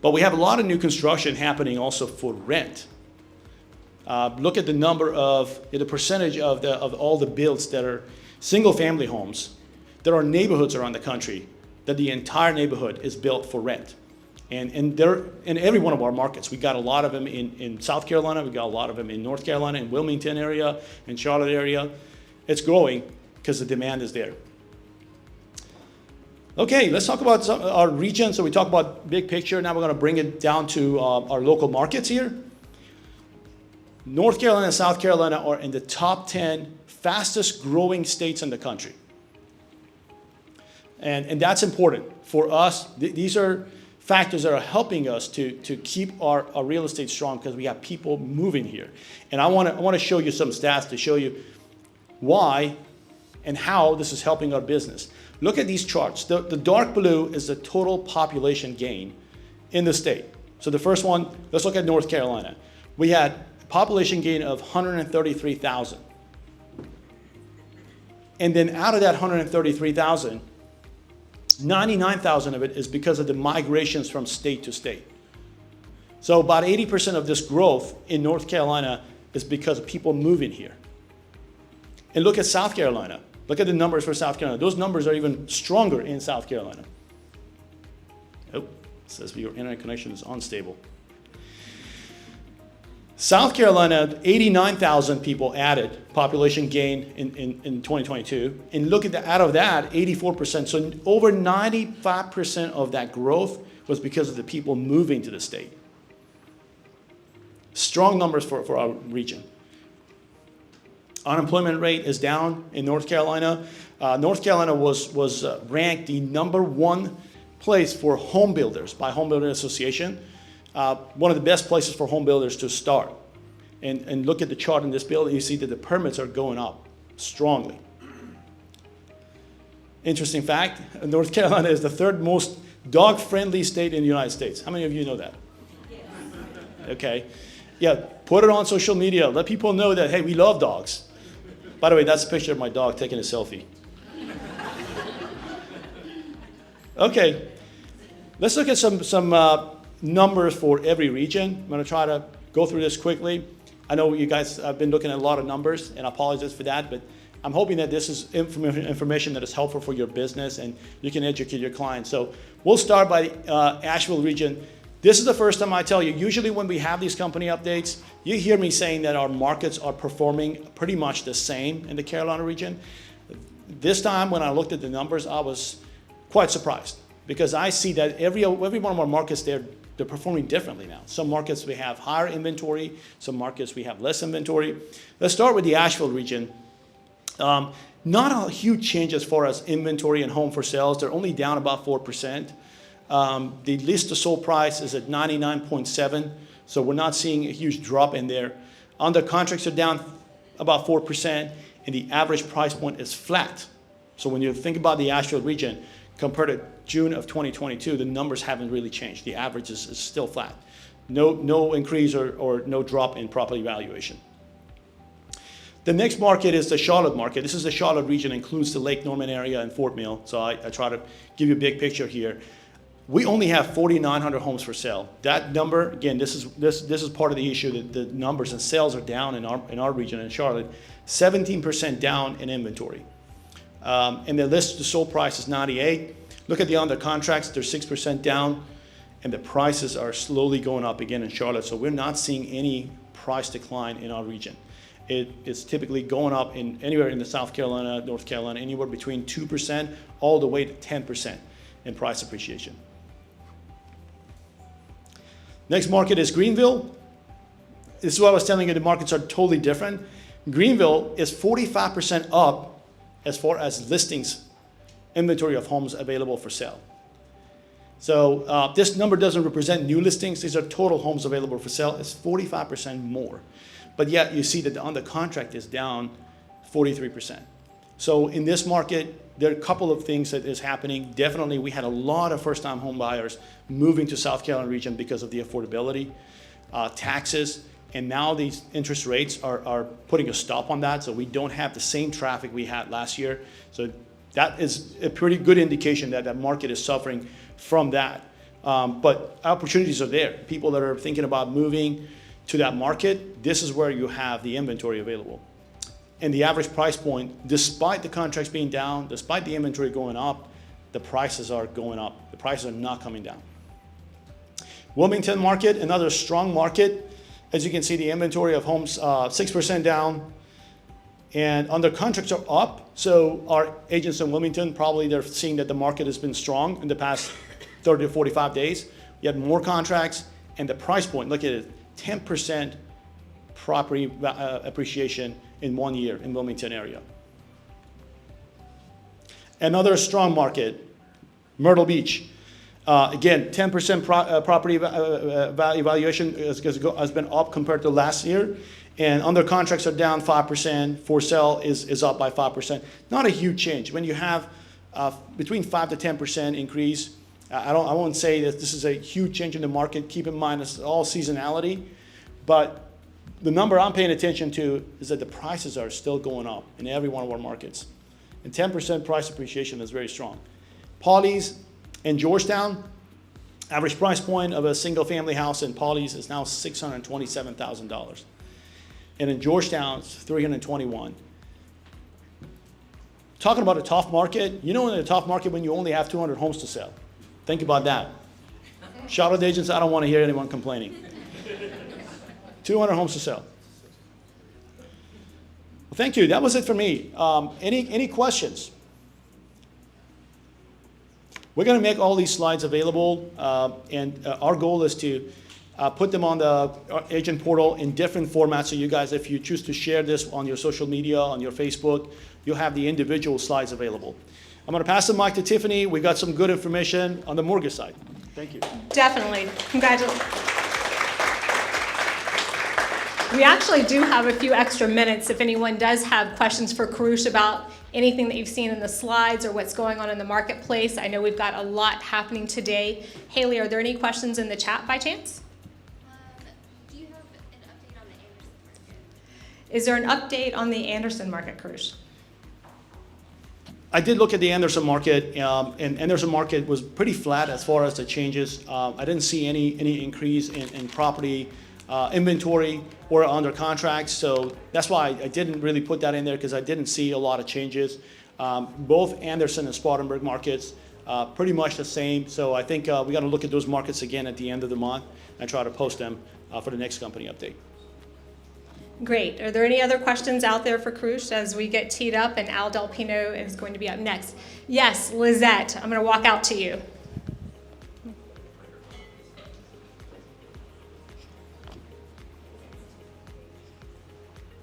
But we have a lot of new construction happening also for rent. Look at the number of, the percentage of all the builds that are single family homes. There are neighborhoods around the country that the entire neighborhood is built for rent. And they're in every one of our markets. We got a lot of them in South Carolina. We got a lot of them in North Carolina, in Wilmington area, in Charlotte area. It's growing because the demand is there. Okay, let's talk about our region. So we talked about big picture. Now we're going to bring it down to our local markets here. North Carolina and South Carolina are in the top 10 fastest growing states in the country. And that's important for us. These are factors that are helping us to keep our real estate strong because we have people moving here. And I want to show you some stats to show you why and how this is helping our business. Look at these charts. The dark blue is the total population gain in the state. So the first one, let's look at North Carolina. We had a population gain of 133,000. And then out of that 133,000, 99,000 of it is because of the migrations from state to state. So about 80% of this growth in North Carolina is because of people moving here. And look at South Carolina. Look at the numbers for South Carolina. Those numbers are even stronger in South Carolina. Oh, it says your internet connection is unstable. South Carolina, 89,000 people added population gain in 2022. And look at out of that, 84%. So over 95% of that growth was because of the people moving to the state. Strong numbers for our region. Unemployment rate is down in North Carolina. North Carolina was ranked the #1 place for home builders by Home Building Association. One of the best places for home builders to start. And look at the chart in this bill, and you see that the permits are going up strongly. Interesting fact, North Carolina is the 3rd most dog-friendly state in the United States. How many of you know that? Okay. Yeah, put it on social media. Let people know that, hey, we love dogs. By the way, that's a picture of my dog taking a selfie. Okay, let's look at some numbers for every region. I'm going to try to go through this quickly. I know you guys have been looking at a lot of numbers, and I apologize for that, but I'm hoping that this is information that is helpful for your business and you can educate your clients. So we'll start by the Asheville region. This is the first time I tell you, usually when we have these company updates, you hear me saying that our markets are performing pretty much the same in the Carolina region. This time when I looked at the numbers, I was quite surprised because I see that every one of our markets, they're performing differently now. Some markets we have higher inventory, some markets we have less inventory. Let's start with the Asheville region. Not a huge change as far as inventory and home for sales. They're only down about 4%. The list to sold price is at 99.7, so we're not seeing a huge drop in there. Under contracts are down about 4%, and the average price point is flat. So when you think about the Asheville region, compared to June of 2022, the numbers haven't really changed. The average is still flat. No increase or no drop in property valuation. The next market is the Charlotte market. This is the Charlotte region, includes the Lake Norman area and Fort Mill. So I try to give you a big picture here. We only have 4,900 homes for sale. That number, again, this is part of the issue that the numbers and sales are down in our region in Charlotte, 17% down in inventory. And the list to sold price is 98. Look at the under contracts, they're 6% down, and the prices are slowly going up again in Charlotte. So we're not seeing any price decline in our region. It's typically going up anywhere in the South Carolina, North Carolina, anywhere between 2% all the way to 10% in price appreciation. Next market is Greenville. This is what I was telling you, the markets are totally different. Greenville is 45% up as far as listings, inventory of homes available for sale. So this number doesn't represent new listings. These are total homes available for sale. It's 45% more. But yet you see that the under contract is down 43%. So in this market, there are a couple of things that is happening. Definitely, we had a lot of first-time home buyers moving to South Carolina region because of the affordability, taxes, and now these interest rates are putting a stop on that. So we don't have the same traffic we had last year. So that is a pretty good indication that that market is suffering from that. But opportunities are there. People that are thinking about moving to that market, this is where you have the inventory available. And the average price point, despite the contracts being down, despite the inventory going up, the prices are going up. The prices are not coming down. Wilmington market, another strong market. As you can see, the inventory of homes, 6% down, and under contracts are up. So our agents in Wilmington, probably they're seeing that the market has been strong in the past 30 to 45 days. You have more contracts, and the price point, look at it, 10% property appreciation in 1 year in Wilmington area. Another strong market, Myrtle Beach. Again, 10% property value valuation has been up compared to last year. And under contracts are down 5%. For sale is up by 5%. Not a huge change. When you have between 5 to 10% increase, I won't say that this is a huge change in the market. Keep in mind, it's all seasonality. But the number I'm paying attention to is that the prices are still going up in every one of our markets. And 10% price appreciation is very strong. Pawleys in Georgetown, average price point of a single family house in Pawleys is now $627,000. And in Georgetown, it's $321,000. Talking about a tough market, in a tough market when you only have 200 homes to sell. Think about that. Charlotte agents, I don't want to hear anyone complaining. 200 homes to sell. Well, thank you. That was it for me. Any questions? We're going to make all these slides available, and our goal is to put them on the agent portal in different formats. So you guys, if you choose to share this on your social media, on your Facebook, you'll have the individual slides available. I'm going to pass the mic to Tiffany. We got some good information on the mortgage side. Thank you. Definitely. Congratulations. We actually do have a few extra minutes if anyone does have questions for KVCORE about anything that you've seen in the slides or what's going on in the marketplace. I know we've got a lot happening today. Haley, are there any questions in the chat by chance? Do you have an update on the Anderson market? Is there an update on the Anderson market, KVCORE? I did look at the Anderson market, and Anderson market was pretty flat as far as the changes. I didn't see any increase in property inventory or under contract, so that's why I didn't really put that in there, because I didn't see a lot of changes. Both Anderson and Spartanburg markets pretty much the same, so I think we got to look at those markets again at the end of the month and try to post them for the next company update. Great. Are there any other questions out there for KVCORE as we get teed up, and Al Delpino is going to be up next? Yes, Lizette, I'm going to walk out to you.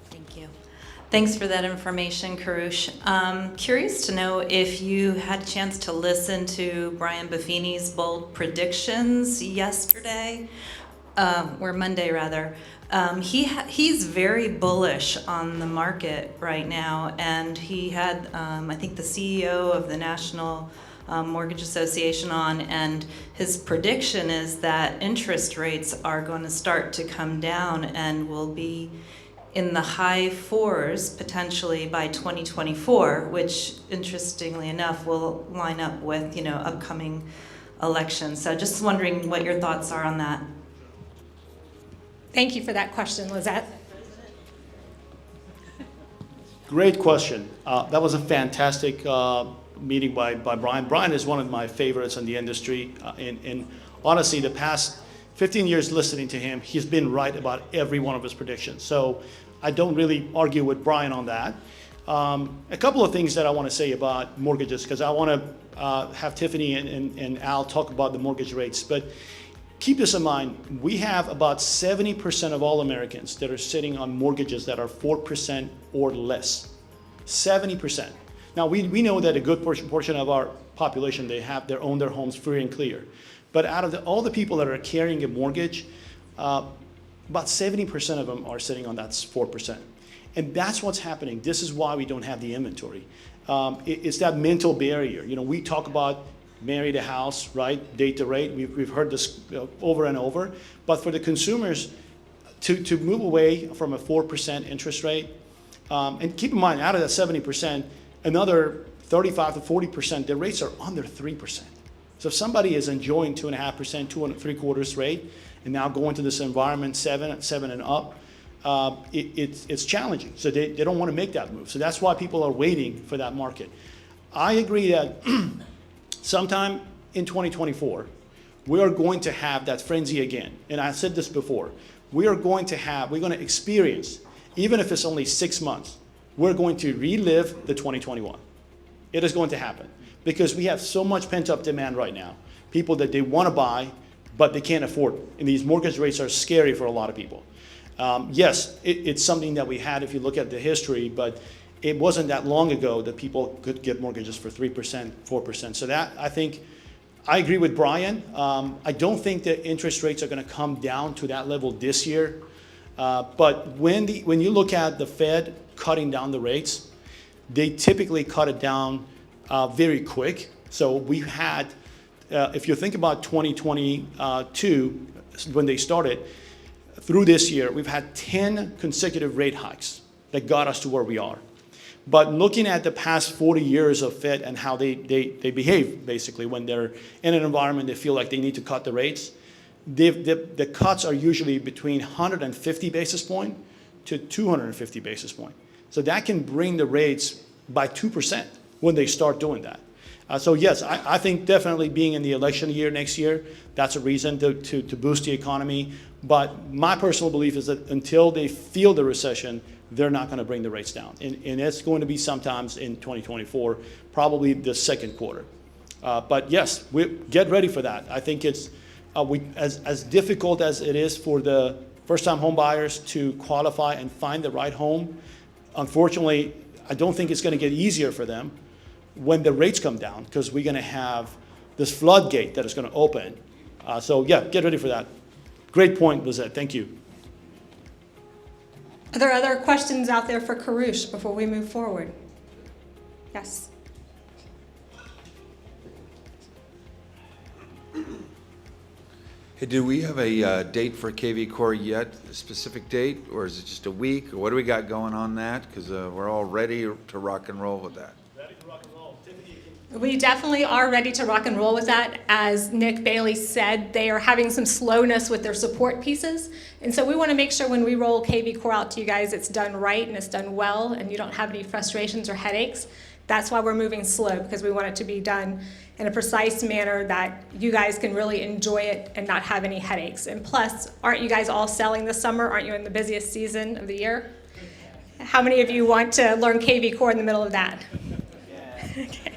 Thank you. Thanks for that information, KVCORE. Curious to know if you had a chance to listen to Brian Buffini's bold predictions yesterday, or Monday rather. He's very bullish on the market right now, and he had, I think, the CEO of the National Mortgage Association on, and his prediction is that interest rates are going to start to come down and will be in the high 4s potentially by 2024, which interestingly enough will line up with, upcoming elections. So just wondering what your thoughts are on that. Thank you for that question, Lizette. Great question. That was a fantastic meeting by Brian. Brian is one of my favorites in the industry. And honestly, the past 15 years listening to him, he's been right about every one of his predictions. So I don't really argue with Brian on that. A couple of things that I want to say about mortgages, because I want to have Tiffany and Al talk about the mortgage rates. But keep this in mind, we have about 70% of all Americans that are sitting on mortgages that are 4% or less. 70%. Now, we know that a good portion of our population, they own their homes free and clear. But out of all the people that are carrying a mortgage, about 70% of them are sitting on that 4%. And that's what's happening. This is why we don't have the inventory. It's that mental barrier. We talk about marry the house, right? Date the rate. We've heard this over and over. But for the consumers to move away from a 4% interest rate, and keep in mind, out of that 70%, another 35 to 40%, their rates are under 3%. So if somebody is enjoying 2.5%, 2.75% rate, and now going to this environment 7 and up, it's challenging. So they don't want to make that move. So that's why people are waiting for that market. I agree that sometime in 2024, we are going to have that frenzy again. And I said this before, we're going to experience, even if it's only 6 months, we're going to relive the 2021. It is going to happen because we have so much pent-up demand right now. People that they want to buy, but they can't afford it. And these mortgage rates are scary for a lot of people. Yes, it's something that we had if you look at the history, but it wasn't that long ago that people could get mortgages for 3%, 4%. So that, I think, I agree with Brian. I don't think that interest rates are going to come down to that level this year. But when you look at the Fed cutting down the rates, they typically cut it down very quick. So we had if you think about 2022, when they started, through this year, we've had 10 consecutive rate hikes that got us to where we are. But looking at the past 40 years of Fed and how they behave, basically, when they're in an environment they feel like they need to cut the rates, the cuts are usually between 150 basis point to 250 basis point. So that can bring the rates by 2% when they start doing that. So yes, I think definitely being in the election year next year, that's a reason to boost the economy. But my personal belief is that until they feel the recession, they're not going to bring the rates down. And it's going to be sometimes in 2024, probably the second quarter. But yes, get ready for that. I think it's as difficult as it is for the first-time home buyers to qualify and find the right home. Unfortunately, I don't think it's going to get easier for them when the rates come down, because we're going to have this floodgate that is going to open. So yeah, get ready for that. Great point, Lizette. Thank you. Are there other questions out there for Karush before we move forward? Yes. Hey, do we have a date for kvCORE yet, a specific date, or is it just a week? Or what do we got going on that? Because we're all ready to rock and roll with that. Ready to rock and roll. We definitely are ready to rock and roll with that. As Nick Bailey said, they are having some slowness with their support pieces. And so we want to make sure when we roll kvCORE out to you guys, it's done right and it's done well and you don't have any frustrations or headaches. That's why we're moving slow, because we want it to be done in a precise manner that you guys can really enjoy it and not have any headaches. And plus, aren't you guys all selling this summer? Aren't you in the busiest season of the year? How many of you want to learn kvCORE in the middle of that? Okay.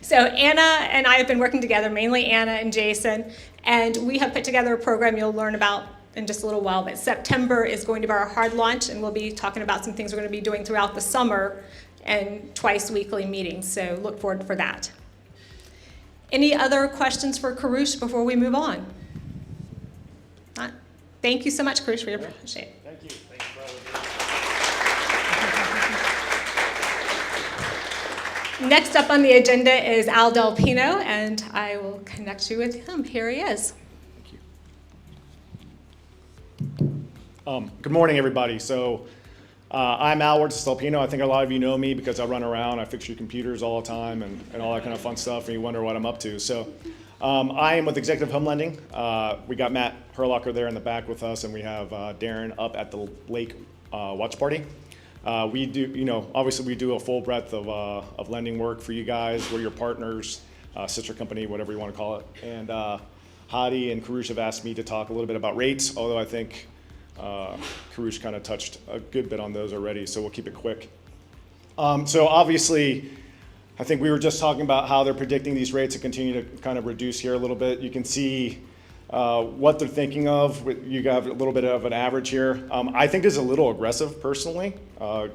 So Anna and I have been working together, mainly Anna and Jason, and we have put together a program you'll learn about in just a little while. But September is going to be our hard launch, and we'll be talking about some things we're going to be doing throughout the summer and twice weekly meetings. So look forward for that. Any other questions for Karush before we move on? Thank you so much, Karush, for your presentation. Thank you. Next up on the agenda is Al Del Pino, and I will connect you with him. Here he is. Good morning, everybody. So I'm Al Del Pino. I think a lot of you know me because I run around, I fix your computers all the time and all that kind of fun stuff, and you wonder what I'm up to. So I am with Executive Home Lending. We got Matt Herlocker there in the back with us, and we have Darren up at the Lake watch party. We do, obviously we do a full breadth of lending work for you guys. We're your partners, sister company, whatever you want to call it. And Hadi and Karush have asked me to talk a little bit about rates, although I think Karush kind of touched a good bit on those already, so we'll keep it quick. So obviously, I think we were just talking about how they're predicting these rates to continue to kind of reduce here a little bit. You can see what they're thinking of. You got a little bit of an average here. I think this is a little aggressive personally,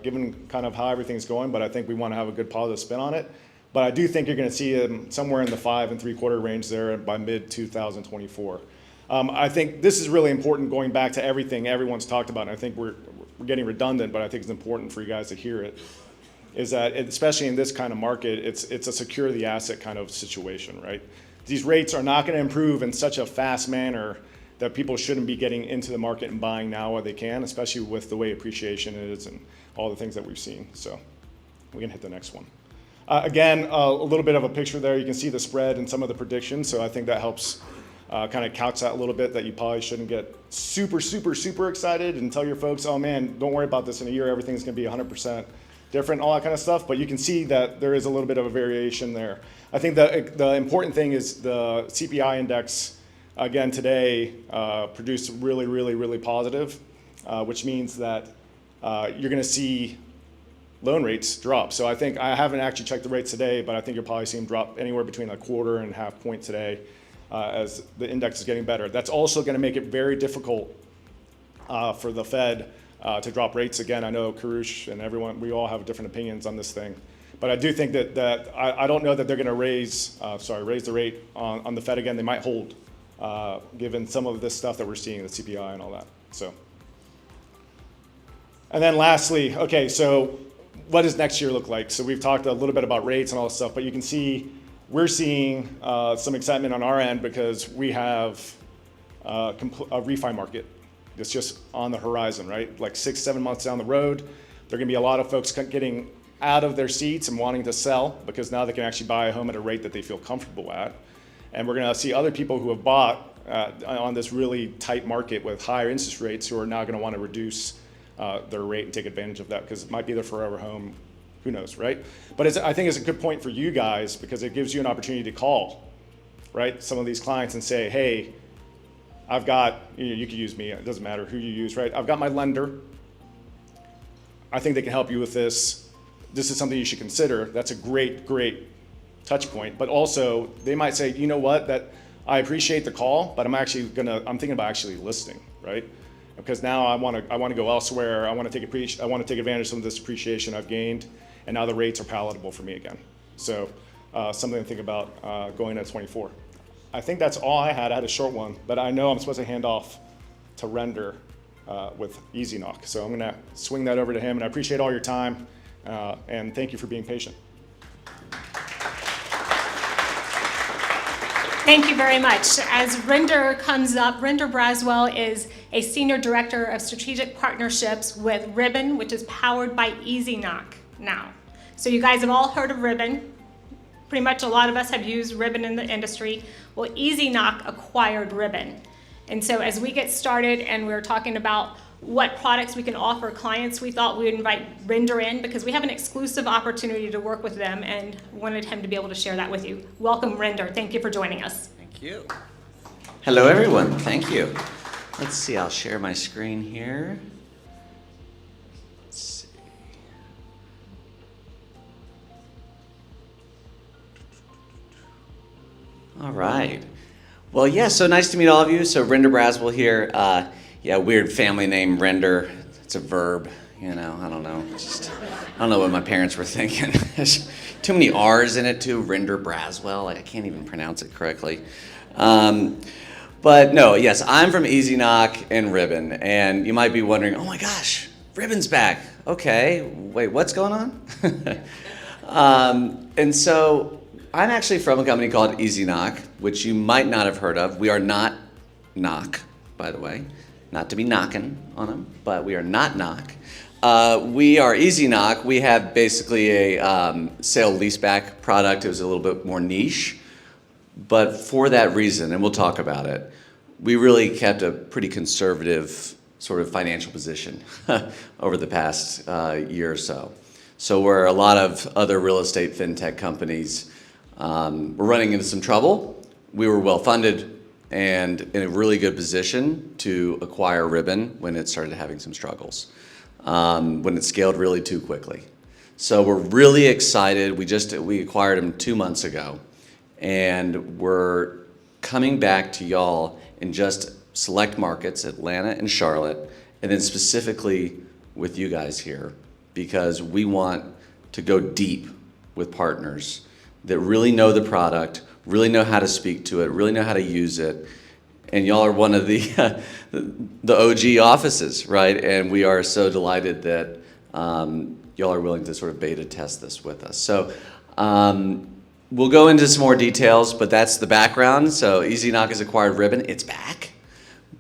given kind of how everything's going, but I think we want to have a good positive spin on it. But I do think you're going to see them somewhere in the 5 3/4 range there by mid-2024. I think this is really important going back to everything everyone's talked about, and I think we're getting redundant, but I think it's important for you guys to hear it, is that especially in this kind of market, it's a secure the asset kind of situation, right? These rates are not going to improve in such a fast manner that people shouldn't be getting into the market and buying now while they can, especially with the way appreciation is and all the things that we've seen. So we can hit the next one. Again, a little bit of a picture there. You can see the spread and some of the predictions. So I think that helps kind of couch that a little bit, that you probably shouldn't get super, super, super excited and tell your folks, oh man, don't worry about this in a year. Everything's going to be 100% different, all that kind of stuff. But you can see that there is a little bit of a variation there. I think the important thing is the CPI index, again, today produced really, really, really positive, which means that you're going to see loan rates drop. So I think, I haven't actually checked the rates today, but I think you'll probably see them drop anywhere between 1/4 and 1/2 point today as the index is getting better. That's also going to make it very difficult for the Fed to drop rates again. I know Karush and everyone, we all have different opinions on this thing. But I do think that I don't know that they're going to raise the rate on the Fed again. They might hold, given some of this stuff that we're seeing, the CPI and all that. So, and then lastly, okay, so what does next year look like? So we've talked a little bit about rates and all this stuff, but you can see we're seeing some excitement on our end because we have a refi market that's just on the horizon, right? Like 6-7 months down the road, there are gonna be a lot of folks getting out of their seats and wanting to sell because now they can actually buy a home at a rate that they feel comfortable at. And we're gonna see other people who have bought on this really tight market with higher interest rates who are now gonna wanna reduce their rate and take advantage of that because it might be their forever home, who knows, right? But I think it's a good point for you guys because it gives you an opportunity to call, right? Some of these clients and say, hey, I've got, you could use me, it doesn't matter who you use, right? I've got my lender. I think they can help you with this. This is something you should consider. That's a great, great touch point. But also they might say, you know what, that I appreciate the call, but I'm thinking about actually listing, right? Because now I want to go elsewhere. I want to take advantage of some of this appreciation I've gained, and now the rates are palatable for me again. So something to think about going into 24. I think that's all I had. I had a short one, but I know I'm supposed to hand off to Render with EasyKnock. So I'm going to swing that over to him, and I appreciate all your time, and thank you for being patient. Thank you very much. As Render comes up, Render Braswell is a Senior Director of Strategic Partnerships with Ribbon, which is powered by EasyKnock now. So you guys have all heard of Ribbon. Pretty much a lot of us have used Ribbon in the industry. Well, EasyKnock acquired Ribbon. And so as we get started and we're talking about what products we can offer clients, we thought we would invite Render in because we have an exclusive opportunity to work with them and wanted him to be able to share that with you. Welcome, Render. Thank you for joining us. Thank you. Hello, everyone. Thank you. Let's see, I'll share my screen here. Let's see. All right. Well, yeah, so nice to meet all of you. So Render Braswell here. Yeah, weird family name, Render. It's a verb, I don't know. I don't know what my parents were thinking. There's too many R's in it too, Render Braswell. I can't even pronounce it correctly. But no, yes, I'm from EasyKnock and Ribbon. And you might be wondering, oh my gosh, Ribbon's back. Okay, wait, what's going on? And so I'm actually from a company called EasyKnock, which you might not have heard of. We are not Knock, by the way. Not to be knocking on them, but we are not Knock. We are EasyKnock. We have basically a sale leaseback product. It was a little bit more niche. But for that reason, and we'll talk about it, we really kept a pretty conservative sort of financial position over the past year or so. So where a lot of other real estate fintech companies were running into some trouble, we were well funded and in a really good position to acquire Ribbon when it started having some struggles, when it scaled really too quickly. So we're really excited. We acquired them 2 months ago, and we're coming back to y'all in just select markets, Atlanta and Charlotte, and then specifically with you guys here, because we want to go deep with partners that really know the product, really know how to speak to it, really know how to use it. And y'all are one of the OG offices, right? And we are so delighted that y'all are willing to sort of beta test this with us. So we'll go into some more details, but that's the background. So EasyKnock has acquired Ribbon, it's back,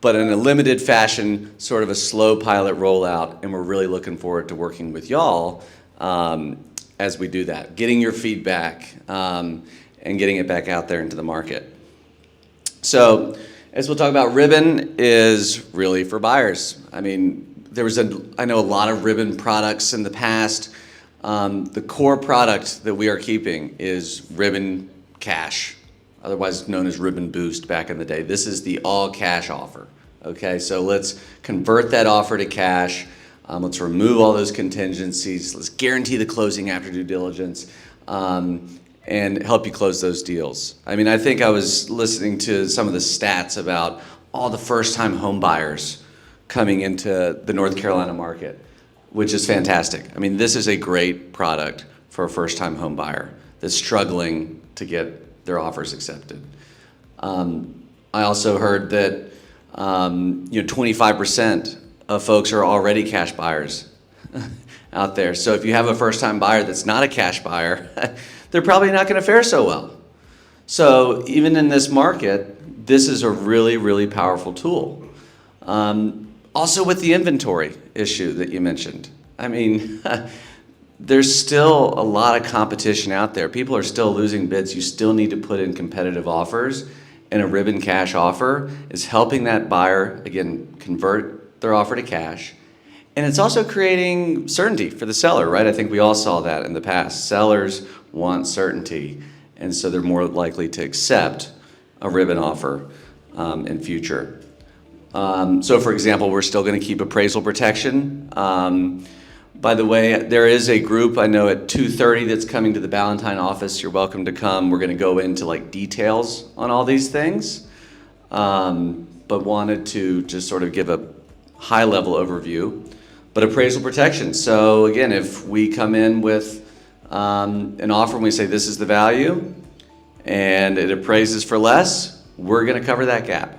but in a limited fashion, sort of a slow pilot rollout, and we're really looking forward to working with y'all as we do that, getting your feedback, and getting it back out there into the market. So as we'll talk about, Ribbon is really for buyers. I mean, I know a lot of Ribbon products in the past. The core product that we are keeping is Ribbon Cash, otherwise known as Ribbon Boost back in the day. This is the all cash offer. Okay, so let's convert that offer to cash. Let's remove all those contingencies. Let's guarantee the closing after due diligence. And help you close those deals. I mean, I think I was listening to some of the stats about all the first-time home buyers coming into the North Carolina market, which is fantastic. I mean, this is a great product for a first-time home buyer that's struggling to get their offers accepted. I also heard that 25% of folks are already cash buyers out there. So if you have a first-time buyer that's not a cash buyer, they're probably not going to fare so well. So even in this market, this is a really, really powerful tool. Also with the inventory issue that you mentioned. I mean, there's still a lot of competition out there. People are still losing bids. You still need to put in competitive offers, and a ribbon cash offer is helping that buyer, again, convert their offer to cash. And it's also creating certainty for the seller, right? I think we all saw that in the past. Sellers want certainty, and so they're more likely to accept a ribbon offer in future. So for example, we're still going to keep appraisal protection. By the way, there is a group I know at 2:30 that's coming to the Ballantine office. You're welcome to come. We're going to go into like details on all these things, but wanted to just sort of give a high level overview. But appraisal protection. So again, if we come in with an offer and we say this is the value and it appraises for less, we're going to cover that gap.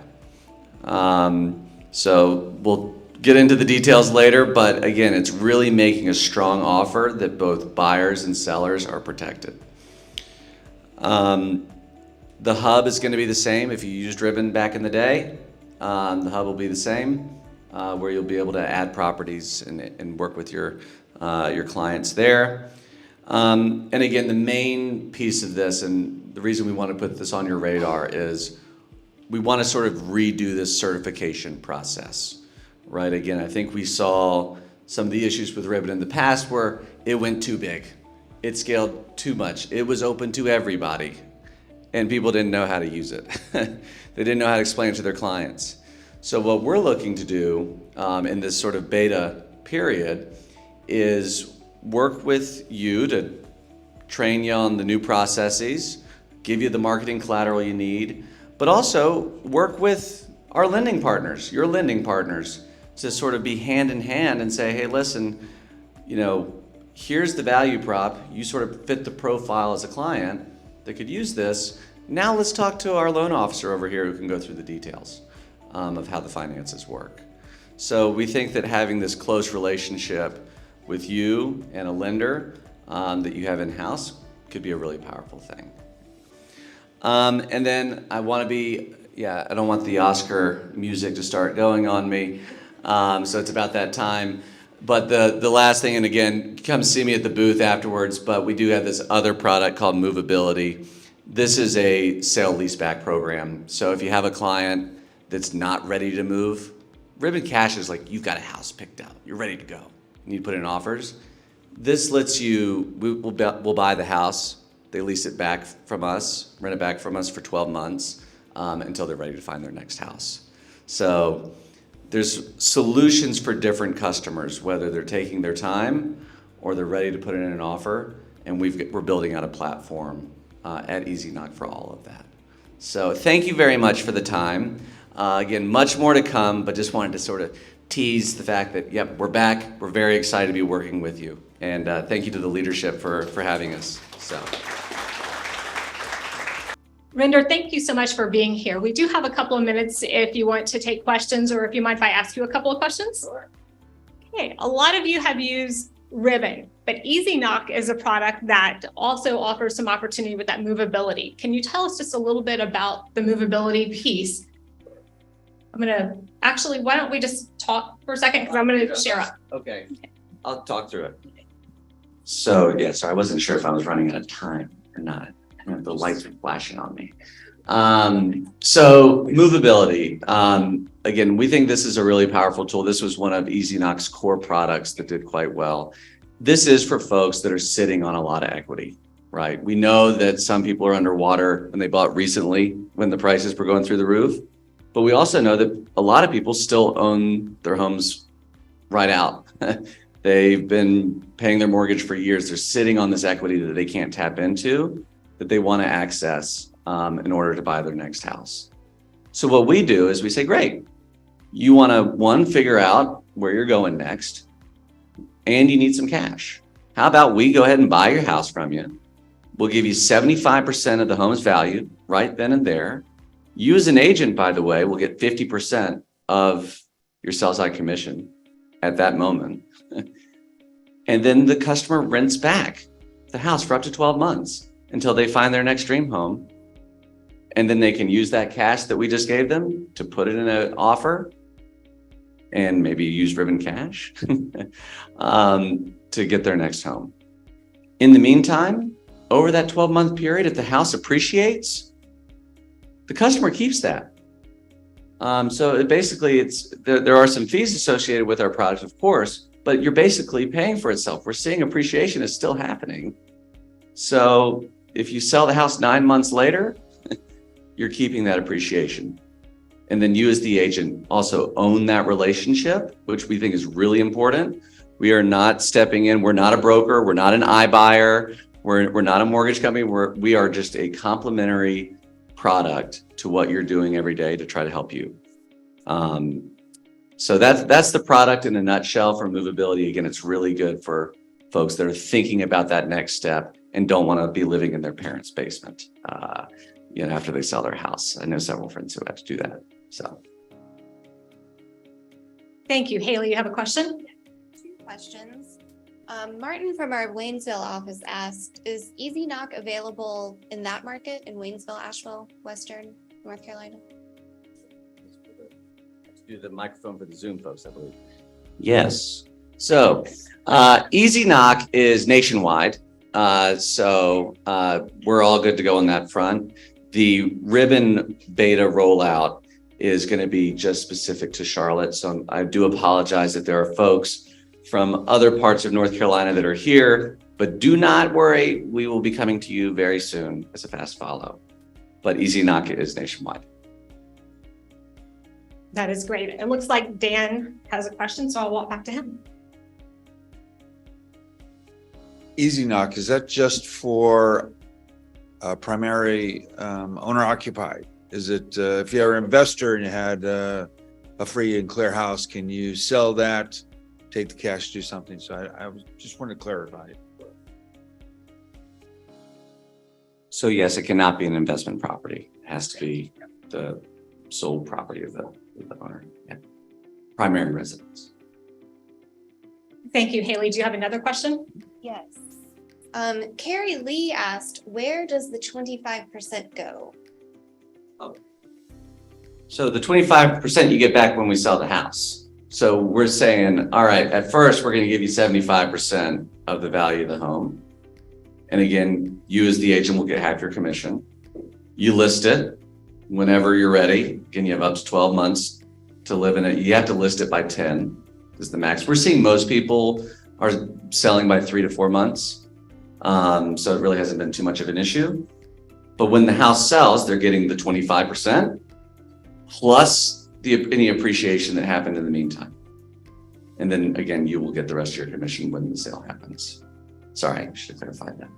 So we'll get into the details later, but again, it's really making a strong offer that both buyers and sellers are protected. The hub is going to be the same. If you used ribbon back in the day, the hub will be the same, where you'll be able to add properties and work with your clients there. And again, the main piece of this, and the reason we want to put this on your radar, is we want to sort of redo this certification process, right? Again, I think we saw some of the issues with ribbon in the past where it went too big. It scaled too much. It was open to everybody, and people didn't know how to use it. They didn't know how to explain it to their clients. So what we're looking to do in this sort of beta period is work with you to train you on the new processes, give you the marketing collateral you need, but also work with our lending partners, your lending partners, to sort of be hand in hand and say, hey, listen, you know, here's the value prop. You sort of fit the profile as a client that could use this. Now let's talk to our loan officer over here who can go through the details of how the finances work. So we think that having this close relationship with you and a lender that you have in-house could be a really powerful thing. And then I want to be, I don't want the Oscar music to start going on me. So it's about that time. But the last thing, and again, come see me at the booth afterwards, but we do have this other product called Movability. This is a sale leaseback program. So if you have a client that's not ready to move, Ribbon Cash is like, you've got a house picked out, you're ready to go. You need to put in offers. This lets you, we'll buy the house, they lease it back from us, rent it back from us for 12 months until they're ready to find their next house. So there's solutions for different customers, whether they're taking their time or they're ready to put in an offer, and we're building out a platform at EasyKnock for all of that. So thank you very much for the time. Again, much more to come, but just wanted to sort of tease the fact that, yep, we're back. We're very excited to be working with you. And thank you to the leadership for having us. So. Rinder, thank you so much for being here. We do have a couple of minutes if you want to take questions, or if you mind if I ask you a couple of questions. Sure. Okay, a lot of you have used Ribbon, but EasyKnock is a product that also offers some opportunity with that movability. Can you tell us just a little bit about the movability piece? Why don't we just talk for a second, because I'm gonna share up. Okay, I'll talk through it. So I wasn't sure if I was running out of time or not. The lights were flashing on me. So movability. Again, we think this is a really powerful tool. This was one of EasyKnock's core products that did quite well. This is for folks that are sitting on a lot of equity, right? We know that some people are underwater when they bought recently when the prices were going through the roof, but we also know that a lot of people still own their homes right out. They've been paying their mortgage for years. They're sitting on this equity that they can't tap into, that they want to access in order to buy their next house. So what we do is we say, great, you want to, figure out where you're going next, and you need some cash. How about we go ahead and buy your house from you? We'll give you 75% of the home's value right then and there. You as an agent, by the way, will get 50% of your sell side commission at that moment. And then the customer rents back the house for up to 12 months until they find their next dream home And then they can use that cash that we just gave them to put it in an offer and maybe use Ribbon Cash to get their next home. In the meantime, over that 12-month period, if the house appreciates, the customer keeps that. So there are some fees associated with our product, of course, but you're basically paying for itself. We're seeing appreciation is still happening. So if you sell the house 9 months later, you're keeping that appreciation. And then you as the agent also own that relationship, which we think is really important. We are not stepping in. We're not a broker. We're not an iBuyer. We're not a mortgage company. We are just a complementary product to what you're doing every day to try to help you. So that's the product in a nutshell for movability. Again, it's really good for folks that are thinking about that next step and don't want to be living in their parents' basement, after they sell their house. I know several friends who had to do that. So. Thank you. Haley, you have a question? 2 questions. Martin from our Waynesville office asked, is EasyKnock available in that market in Waynesville, Asheville, Western North Carolina? Do the microphone for the Zoom folks, I believe. Yes. So EasyKnock is nationwide. So we're all good to go on that front. The Ribbon beta rollout is going to be just specific to Charlotte. So I do apologize that there are folks from other parts of North Carolina that are here, but do not worry. We will be coming to you very soon as a fast follow. But EasyKnock is nationwide. That is great. It looks like Dan has a question, so I'll walk back to him. EasyKnock, is that just for primary owner occupied? Is it if you're an investor and you had a free and clear house, can you sell that, take the cash, do something? So I just want to clarify it. So yes, it cannot be an investment property. It has to be the sole property of the owner. Yeah. Primary residence. Thank you, Haley. Do you have another question? Yes. Carrie Lee asked, where does the 25% go? So the 25% you get back when we sell the house. So we're saying, all right, at first we're going to give you 75% of the value of the home. And again, you as the agent will get half your commission. You list it whenever you're ready. Again, you have up to 12 months to live in it. You have to list it by 10 is the max. We're seeing most people are selling by 3 to 4 months. So it really hasn't been too much of an issue. But when the house sells, they're getting the 25% plus any appreciation that happened in the meantime. And then again, you will get the rest of your commission when the sale happens. Sorry, I should have clarified that.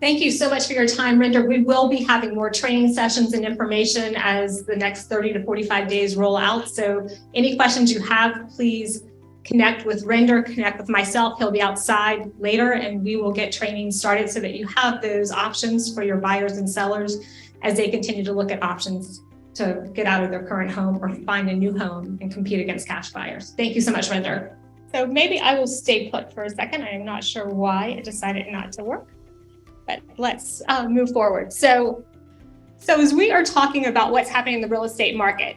Thank you so much for your time, Rinder. We will be having more training sessions and information as the next 30 to 45 days roll out. So any questions you have, please connect with Rinder, connect with myself. He'll be outside later and we will get training started so that you have those options for your buyers and sellers as they continue to look at options to get out of their current home or find a new home and compete against cash buyers. Thank you so much, Rinder. So maybe I will stay put for a second. I am not sure why it decided not to work, but let's move forward. So as we are talking about what's happening in the real estate market,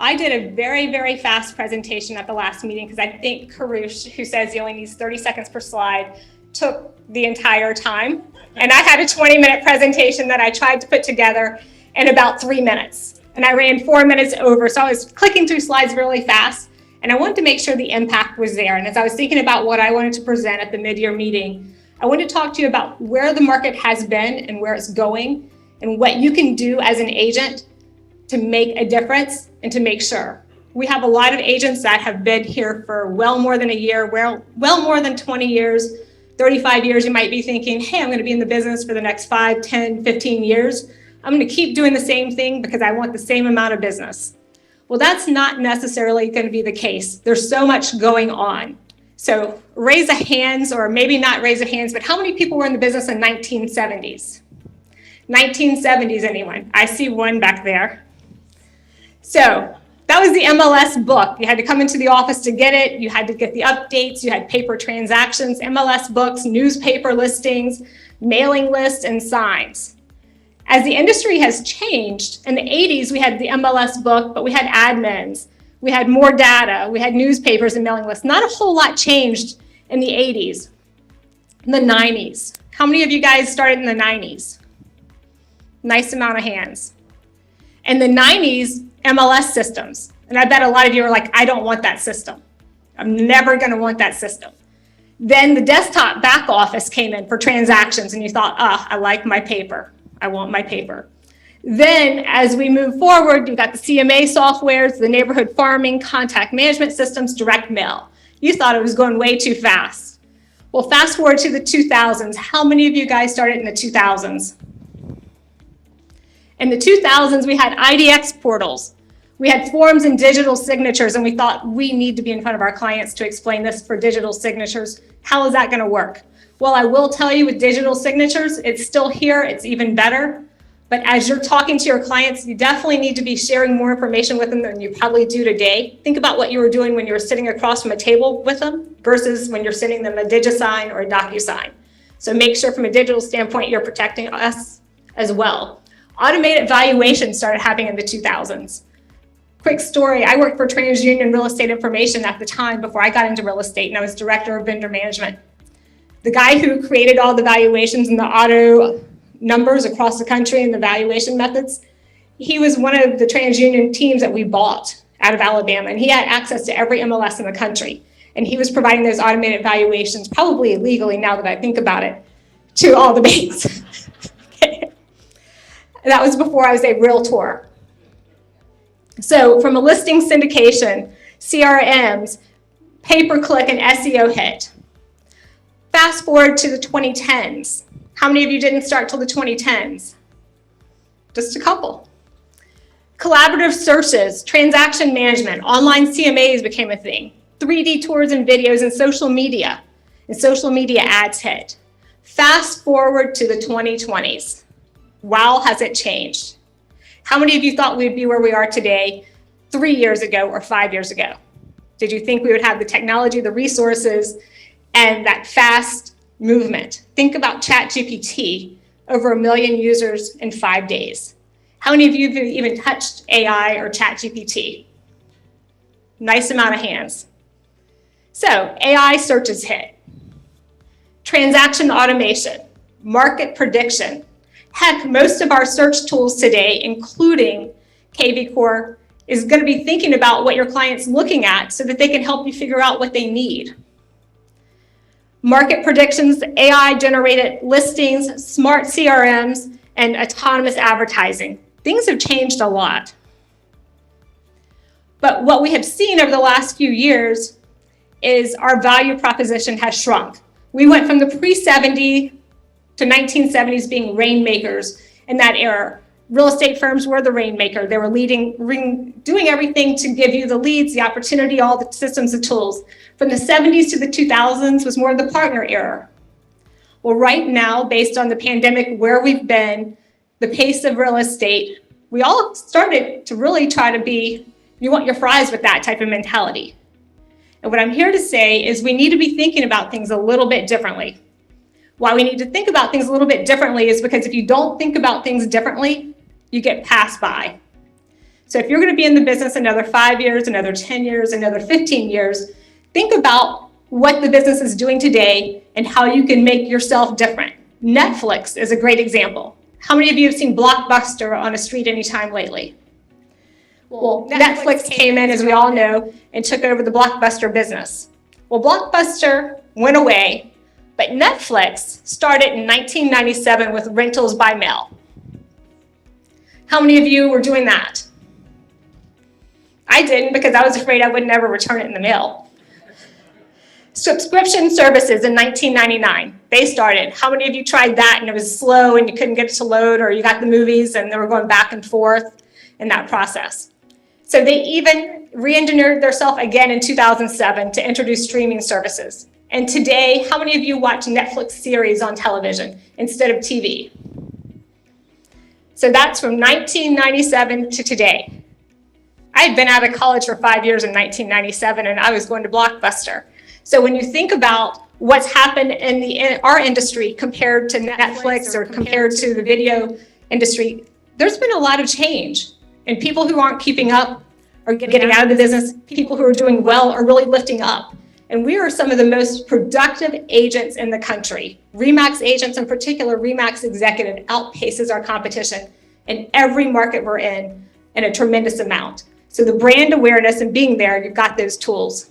I did a very, very fast presentation at the last meeting because I think Karush, who says he only needs 30 seconds per slide, took the entire time. And I had a 20-minute presentation that I tried to put together in about 3 minutes. And I ran 4 minutes over. So I was clicking through slides really fast. And I wanted to make sure the impact was there. And as I was thinking about what I wanted to present at the mid-year meeting, I wanted to talk to you about where the market has been and where it's going and what you can do as an agent to make a difference and to make sure. We have a lot of agents that have been here for well more than a year, well more than 20 years, 35 years. You might be thinking, hey, I'm going to be in the business for the next 5, 10, 15 years. I'm going to keep doing the same thing because I want the same amount of business. Well, that's not necessarily going to be the case. There's so much going on. So raise a hands, or maybe not raise a hands, but how many people were in the business in 1970s? 1970s, anyone? I see one back there. So that was the MLS book. You had to come into the office to get it. You had to get the updates. You had paper transactions, MLS books, newspaper listings, mailing lists, and signs. As the industry has changed, in the 80s, we had the MLS book, but we had admins. We had more data. We had newspapers and mailing lists. Not a whole lot changed in the 80s. In the 90s. How many of you guys started in the 90s? Nice amount of hands. In the 90s, MLS systems. And I bet a lot of you are like, I don't want that system. I'm never going to want that system. Then the desktop back office came in for transactions, and you thought, I like my paper. I want my paper. Then as we move forward, you got the CMA softwares, the neighborhood farming, contact management systems, direct mail. You thought it was going way too fast. Well, fast forward to the 2000s. How many of you guys started in the 2000s? In the 2000s, we had IDX portals. We had forms and digital signatures, and we thought we need to be in front of our clients to explain this for digital signatures. How is that going to work? Well, I will tell you with digital signatures, it's still here, it's even better. But as you're talking to your clients, you definitely need to be sharing more information with them than you probably do today. Think about what you were doing when you were sitting across from a table with them versus when you're sending them a DigiSign or a DocuSign. So make sure from a digital standpoint, you're protecting us as well. Automated valuation started happening in the 2000s. Quick story, I worked for TransUnion Real Estate Information at the time before I got into real estate, and I was director of vendor management. The guy who created all the valuations and the auto numbers across the country and the valuation methods, he was one of the TransUnion teams that we bought out of Alabama, and he had access to every MLS in the country. And he was providing those automated valuations, probably illegally now that I think about it, to all the banks. Okay. That was before I was a realtor. So from a listing syndication, CRMs, pay-per-click, and SEO hit. Fast forward to the 2010s. How many of you didn't start till the 2010s? Just a couple. Collaborative searches, transaction management, online CMAs became a thing. 3D tours and videos and social media ads hit. Fast forward to the 2020s. Wow, has it changed? How many of you thought we'd be where we are today 3 years ago or 5 years ago? Did you think we would have the technology, the resources, and that fast movement? Think about ChatGPT, over 1 million users in 5 days. How many of you have even touched AI or ChatGPT? Nice amount of hands. So AI searches hit. Transaction automation, market prediction. Heck, most of our search tools today, including kvCORE, is going to be thinking about what your client's looking at so that they can help you figure out what they need. Market predictions, AI-generated listings, smart CRMs, and autonomous advertising. Things have changed a lot. But what we have seen over the last few years is our value proposition has shrunk. We went from the pre-70 to 1970s being rainmakers in that era. Real estate firms were the rainmaker. They were doing everything to give you the leads, the opportunity, all the systems, the tools. From the 70s to the 2000s was more of the partner era. Well, right now, based on the pandemic, where we've been, the pace of real estate, we all started to really try to be, you want your fries with that type of mentality. And what I'm here to say is we need to be thinking about things a little bit differently. Why we need to think about things a little bit differently is because if you don't think about things differently, you get passed by. So if you're going to be in the business another 5 years, another 10 years, another 15 years, think about what the business is doing today and how you can make yourself different. Netflix is a great example. How many of you have seen Blockbuster on a street anytime lately? Well, Netflix came in, as we all know, and took over the Blockbuster business. Well, Blockbuster went away, but Netflix started in 1997 with rentals by mail. How many of you were doing that? I didn't, because I was afraid I would never return it in the mail. Subscription services in 1999, they started. How many of you tried that and it was slow and you couldn't get it to load, or you got the movies and they were going back and forth in that process? So they even re-engineered themselves again in 2007 to introduce streaming services. And today, how many of you watch Netflix series on television instead of TV? So that's from 1997 to today. I had been out of college for 5 years in 1997 and I was going to Blockbuster. So when you think about what's happened in our industry compared to Netflix or compared to the video industry, there's been a lot of change. And people who aren't keeping up are getting out of the business. People who are doing well are really lifting up. And we are some of the most productive agents in the country. RE/MAX agents in particular, RE/MAX Executive outpaces our competition in every market we're in a tremendous amount. So the brand awareness and being there, you've got those tools.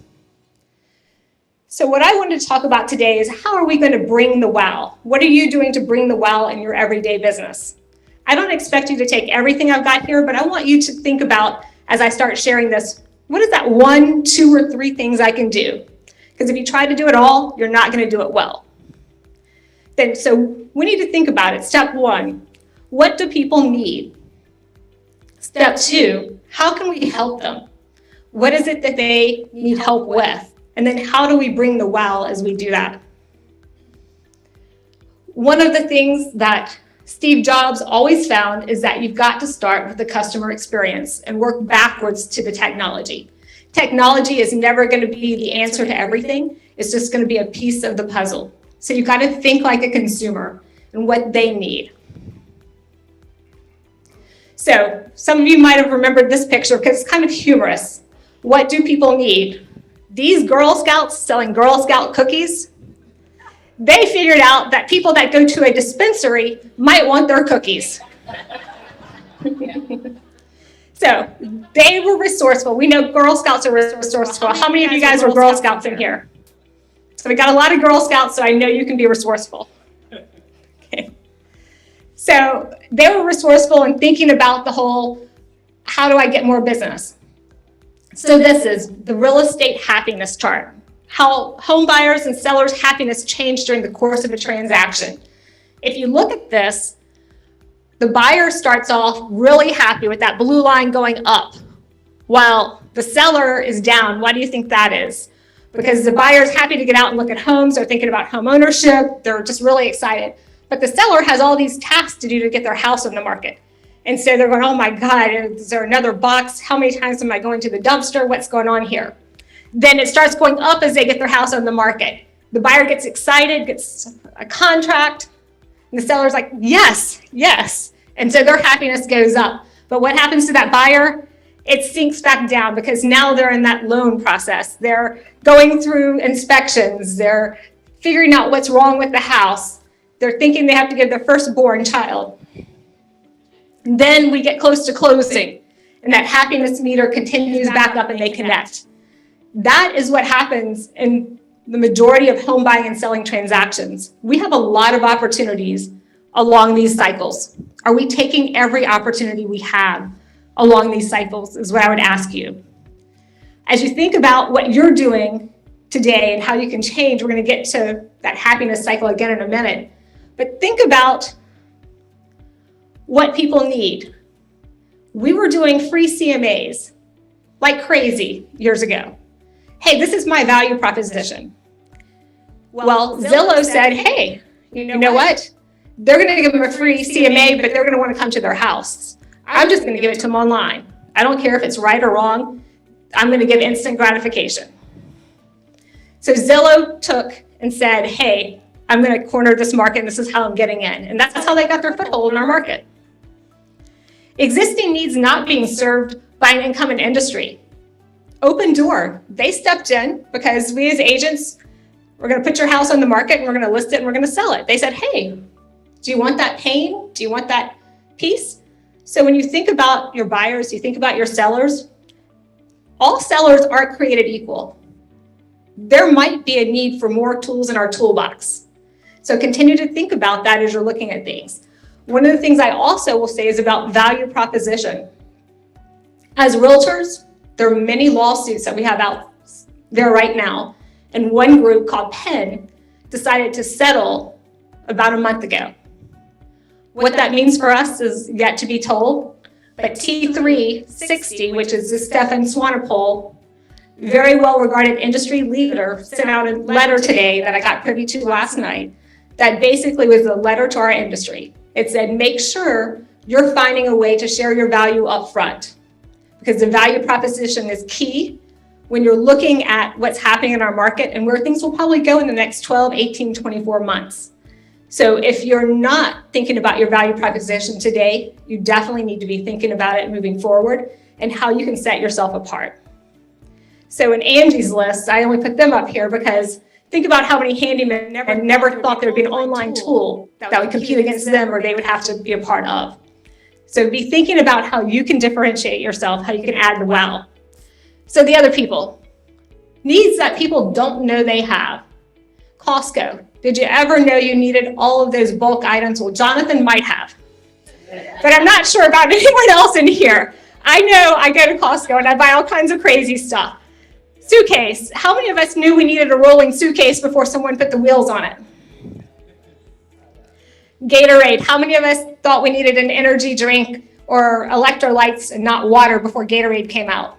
So what I wanted to talk about today is how are we going to bring the wow? What are you doing to bring the wow in your everyday business? I don't expect you to take everything I've got here, but I want you to think about, as I start sharing this, what is that 1, 2, or 3 things I can do? Because if you try to do it all, you're not going to do it well. So we need to think about it. Step 1, what do people need? Step 2, how can we help them? What is it that they need help with? And then how do we bring the wow as we do that? One of the things that Steve Jobs always found is that you've got to start with the customer experience and work backwards to the technology. Technology is never going to be the answer to everything. It's just going to be a piece of the puzzle. So you've got to think like a consumer and what they need. So some of you might have remembered this picture because it's kind of humorous. What do people need? These Girl Scouts selling Girl Scout cookies, they figured out that people that go to a dispensary might want their cookies. So they were resourceful. We know Girl Scouts are resourceful. How many of you guys were Girl Scouts in here? So we got a lot of Girl Scouts, so I know you can be resourceful. Okay. So they were resourceful in thinking about the whole, how do I get more business? So this is the real estate happiness chart. How home buyers and sellers' happiness change during the course of a transaction. If you look at this, the buyer starts off really happy with that blue line going up, while the seller is down. Why do you think that is? Because the buyer's happy to get out and look at homes. They're thinking about home ownership. They're just really excited. But the seller has all these tasks to do to get their house on the market. And so they're going, oh my God, is there another box? How many times am I going to the dumpster? What's going on here? Then it starts going up as they get their house on the market. The buyer gets excited, gets a contract, and the seller's like, yes, yes. And so their happiness goes up. But what happens to that buyer? It sinks back down because now they're in that loan process. They're going through inspections. They're figuring out what's wrong with the house. They're thinking they have to give their firstborn child. And then we get close to closing, and that happiness meter continues back up and they connect. That is what happens in the majority of home buying and selling transactions. We have a lot of opportunities along these cycles. Are we taking every opportunity we have along these cycles is what I would ask you. As you think about what you're doing today and how you can change, we're going to get to that happiness cycle again in a minute. But think about what people need. We were doing free CMAs like crazy years ago. Hey, this is my value proposition. Well, Zillow said, hey, you know what? They're going to give them a free CMA, but they're going to want to come to their house. I'm just going to give it to them online. I don't care if it's right or wrong. I'm going to give instant gratification. So Zillow took and said, hey, I'm going to corner this market, and this is how I'm getting in. And that's how they got their foothold in our market. Existing needs not being served by an incumbent industry. Open Door, they stepped in because we as agents, we're going to put your house on the market and we're going to list it and we're going to sell it. They said, hey, do you want that pain? Do you want that peace? So when you think about your buyers, you think about your sellers, all sellers aren't created equal. There might be a need for more tools in our toolbox. So continue to think about that as you're looking at things. One of the things I also will say is about value proposition. As realtors, there are many lawsuits that we have out there right now. And one group called Penn decided to settle about a month ago. What that means for us is yet to be told. But T360, which is the Stefan Swanepoel, very well-regarded industry leader, sent out a letter today that I got privy to last night that basically was a letter to our industry. It said, make sure you're finding a way to share your value up front, because the value proposition is key when you're looking at what's happening in our market and where things will probably go in the next 12, 18, 24 months. So if you're not thinking about your value proposition today, you definitely need to be thinking about it moving forward and how you can set yourself apart. So in Angie's list, I only put them up here because think about how many handymen never thought there would be an online tool that would compete against them or they would have to be a part of. So be thinking about how you can differentiate yourself, how you can add the wow. So the other people, needs that people don't know they have. Costco. Did you ever know you needed all of those bulk items? Well, Jonathan might have, but I'm not sure about anyone else in here. I know I go to Costco and I buy all kinds of crazy stuff. Suitcase. How many of us knew we needed a rolling suitcase before someone put the wheels on it? Gatorade. How many of us thought we needed an energy drink or electrolytes and not water before Gatorade came out?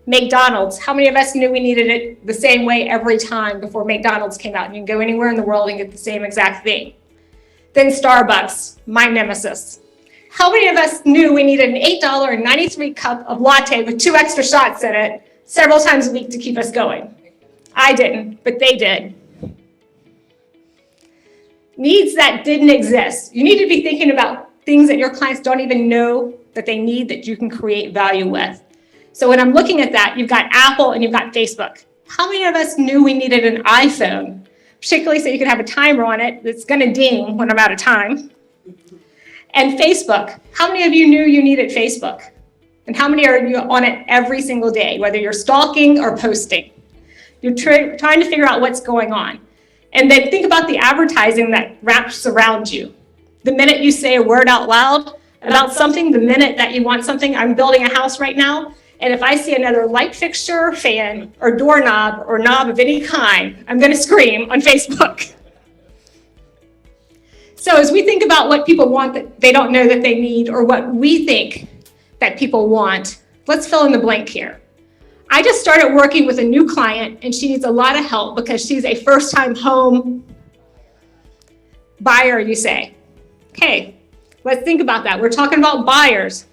McDonald's. How many of us knew we needed it the same way every time before McDonald's came out? You can go anywhere in the world and get the same exact thing. Then Starbucks, my nemesis. How many of us knew we needed an $8.93 cup of latte with 2 extra shots in it several times a week to keep us going? I didn't, but they did. Needs that didn't exist. You need to be thinking about things that your clients don't even know that they need that you can create value with. So when I'm looking at that, you've got Apple and you've got Facebook. How many of us knew we needed an iPhone, particularly so you could have a timer on it that's going to ding when I'm out of time? And Facebook. How many of you knew you needed Facebook? And how many are you on it every single day, whether you're stalking or posting? You're trying to figure out what's going on. And then think about the advertising that wraps around you. The minute you say a word out loud about something, the minute that you want something, I'm building a house right now, and if I see another light fixture, fan, or doorknob, or knob of any kind, I'm going to scream on Facebook. So as we think about what people want that they don't know that they need, or what we think that people want, let's fill in the blank here. I just started working with a new client, and she needs a lot of help because she's a first-time home buyer, you say. Okay, let's think about that. We're talking about buyers.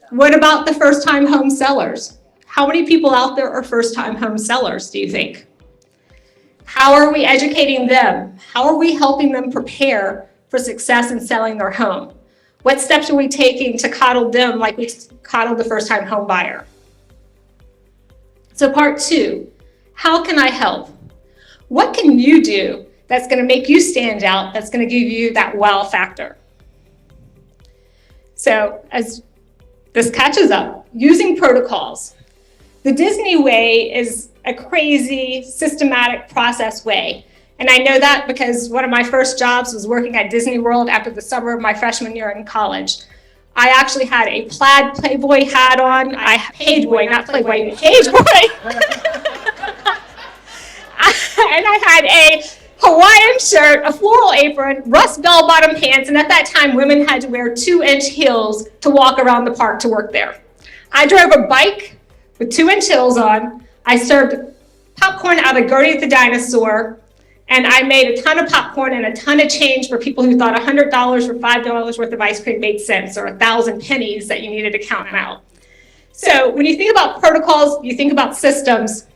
What about the first-time home sellers? How many people out there are first-time home sellers, do you think? How are we educating them? How are we helping them prepare for success in selling their home? What steps are we taking to coddle them like we coddled the first-time home buyer? So part 2, how can I help? What can you do that's going to make you stand out, that's going to give you that wow factor? So as this catches up, using protocols. The Disney way is a crazy, systematic process way. And I know that because one of my first jobs was working at Disney World after the summer of my freshman year in college. I actually had a plaid Playboy hat on. Pageboy, not Playboy, Pageboy. And I had a Hawaiian shirt, a floral apron, Rust bell-bottom pants, and at that time, women had to wear 2-inch heels to walk around the park to work there. I drove a bike with 2-inch heels on. I served popcorn out of Gertie the Dinosaur, and I made a ton of popcorn and a ton of change for people who thought $100 or $5 worth of ice cream made sense, or 1,000 pennies that you needed to count out. So when you think about protocols, you think about systems.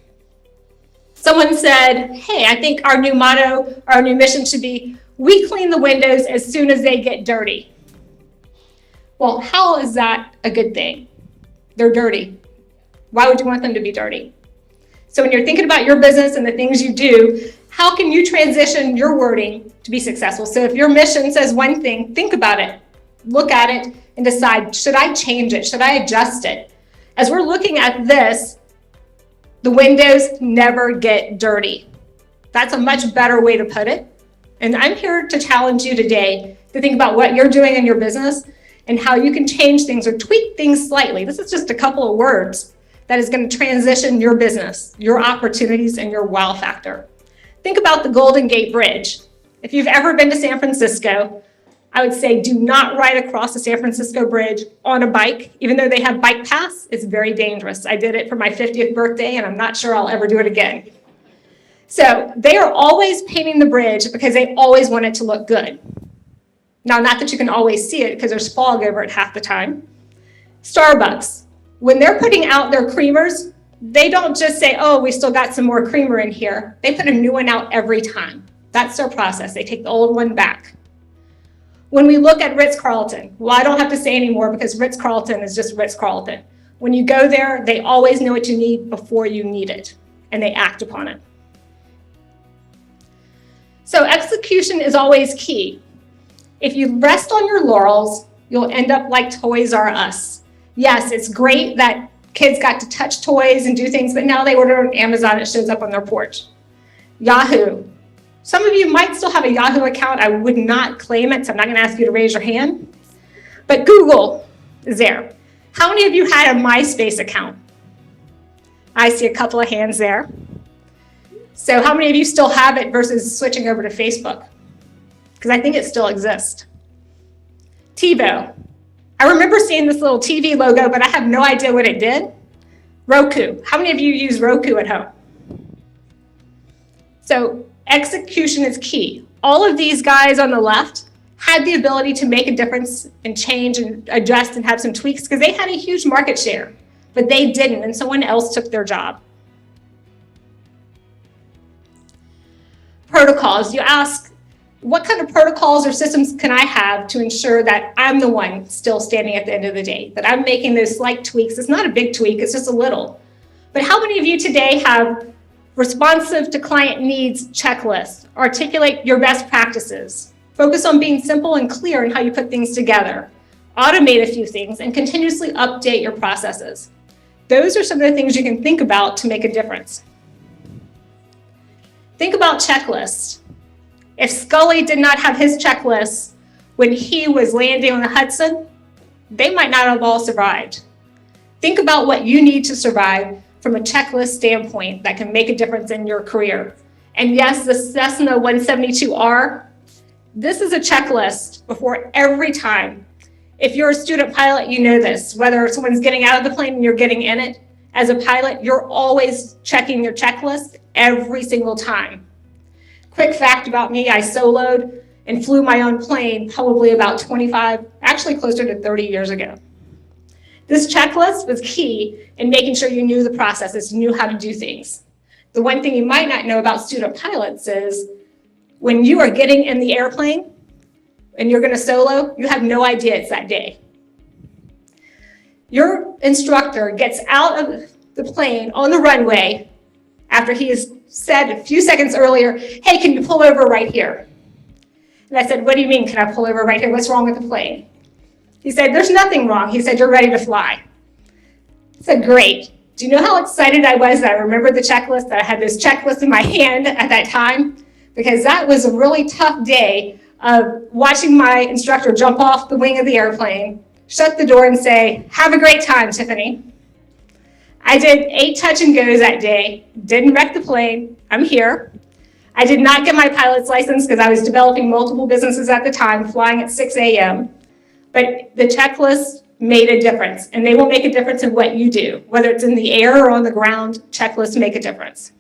Someone said, hey, I think our new motto, our new mission should be, we clean the windows as soon as they get dirty. Well, how is that a good thing? They're dirty. Why would you want them to be dirty? So when you're thinking about your business and the things you do, how can you transition your wording to be successful? So if your mission says one thing, think about it, look at it, and decide, should I change it? Should I adjust it? As we're looking at this, the windows never get dirty. That's a much better way to put it. And I'm here to challenge you today to think about what you're doing in your business and how you can change things or tweak things slightly. This is just a couple of words that is going to transition your business, your opportunities, and your wow factor. Think about the Golden Gate Bridge. If you've ever been to San Francisco, I would say do not ride across the San Francisco Bridge on a bike. Even though they have bike paths, it's very dangerous. I did it for my 50th birthday, and I'm not sure I'll ever do it again. So they are always painting the bridge because they always want it to look good. Now, not that you can always see it because there's fog over it half the time. Starbucks, when they're putting out their creamers, they don't just say, oh, we still got some more creamer in here. They put a new one out every time. That's their process. They take the old one back. When we look at Ritz-Carlton, well, I don't have to say anymore because Ritz-Carlton is just Ritz-Carlton. When you go there, they always know what you need before you need it, and they act upon it. So execution is always key. If you rest on your laurels, you'll end up like Toys R Us. Yes, it's great that kids got to touch toys and do things, but now they order on Amazon, it shows up on their porch. Yahoo. Some of you might still have a Yahoo account. I would not claim it, so I'm not gonna ask you to raise your hand. But Google is there. How many of you had a MySpace account? I see a couple of hands there. So how many of you still have it versus switching over to Facebook? Because I think it still exists. TiVo. I remember seeing this little TV logo, but I have no idea what it did. Roku. How many of you use Roku at home? So execution is key. All of these guys on the left had the ability to make a difference and change and adjust and have some tweaks because they had a huge market share, but they didn't, and someone else took their job. Protocols. You ask, what kind of protocols or systems can I have to ensure that I'm the one still standing at the end of the day, that I'm making those slight tweaks? It's not a big tweak, it's just a little. But how many of you today have responsive to client needs checklists? Articulate your best practices. Focus on being simple and clear in how you put things together. Automate a few things and continuously update your processes. Those are some of the things you can think about to make a difference. Think about checklists. If Scully did not have his checklists when he was landing on the Hudson, they might not have all survived. Think about what you need to survive from a checklist standpoint that can make a difference in your career. And yes, the Cessna 172R, this is a checklist before every time. If you're a student pilot, you know this. Whether someone's getting out of the plane and you're getting in it, as a pilot, you're always checking your checklist every single time. Quick fact about me, I soloed and flew my own plane probably about 25, actually closer to 30 years ago. This checklist was key in making sure you knew the processes, you knew how to do things. The one thing you might not know about student pilots is when you are getting in the airplane and you're gonna solo, you have no idea it's that day. Your instructor gets out of the plane on the runway after he has said a few seconds earlier, hey, can you pull over right here? And I said, what do you mean, can I pull over right here? What's wrong with the plane? He said, there's nothing wrong. He said, you're ready to fly. I said, great. Do you know how excited I was that I remembered the checklist, that I had this checklist in my hand at that time? Because that was a really tough day of watching my instructor jump off the wing of the airplane, shut the door and say, have a great time, Tiffany. I did 8 touch and goes that day, didn't wreck the plane, I'm here. I did not get my pilot's license because I was developing multiple businesses at the time, flying at 6 a.m. But the checklist made a difference, and they will make a difference in what you do. Whether it's in the air or on the ground, checklists make a difference.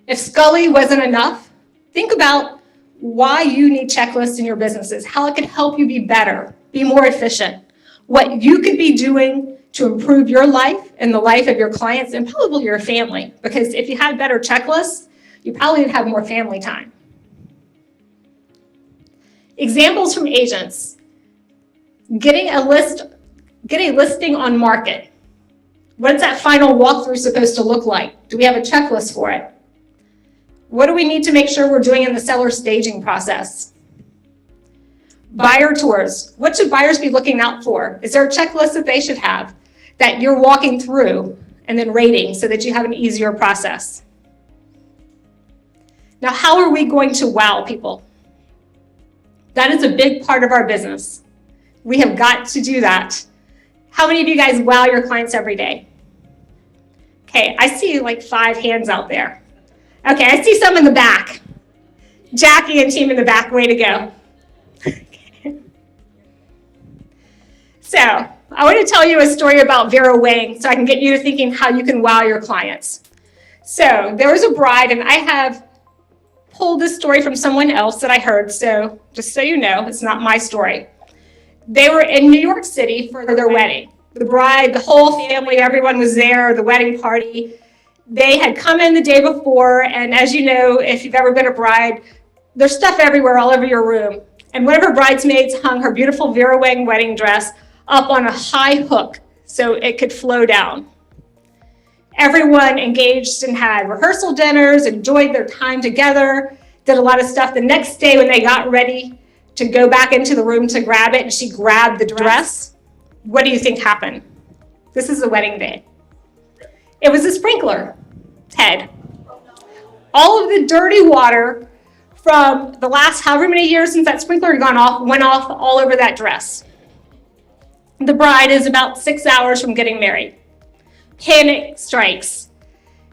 If Scully wasn't enough, think about why you need checklists in your businesses, how it can help you be better, be more efficient, what you could be doing to improve your life and the life of your clients and probably your family. Because if you had better checklists, you probably would have more family time. Examples from agents. Getting a listing on market. What is that final walkthrough supposed to look like? Do we have a checklist for it? What do we need to make sure we're doing in the seller staging process? Buyer tours. What should buyers be looking out for? Is there a checklist that they should have that you're walking through and then rating so that you have an easier process? Now, how are we going to wow people? That is a big part of our business. We have got to do that. How many of you guys wow your clients every day? Okay, I see like 5 hands out there. Okay, I see some in the back. Jackie and team in the back, way to go. So, I want to tell you a story about Vera Wang so I can get you to thinking how you can wow your clients. So, there was a bride, and I have pulled this story from someone else that I heard, so just so you know, it's not my story. They were in New York City for their wedding. The bride, the whole family, everyone was there, the wedding party. They had come in the day before, and as you know, if you've ever been a bride, there's stuff everywhere, all over your room. And one of her bridesmaids hung her beautiful Vera Wang wedding dress up on a high hook so it could flow down. Everyone engaged and had rehearsal dinners, enjoyed their time together, did a lot of stuff. The next day when they got ready to go back into the room to grab it, and she grabbed the dress, what do you think happened? This is the wedding day. It was a sprinkler head. All of the dirty water from the last however many years since that sprinkler had gone off went off all over that dress. The bride is about 6 hours from getting married. Panic strikes.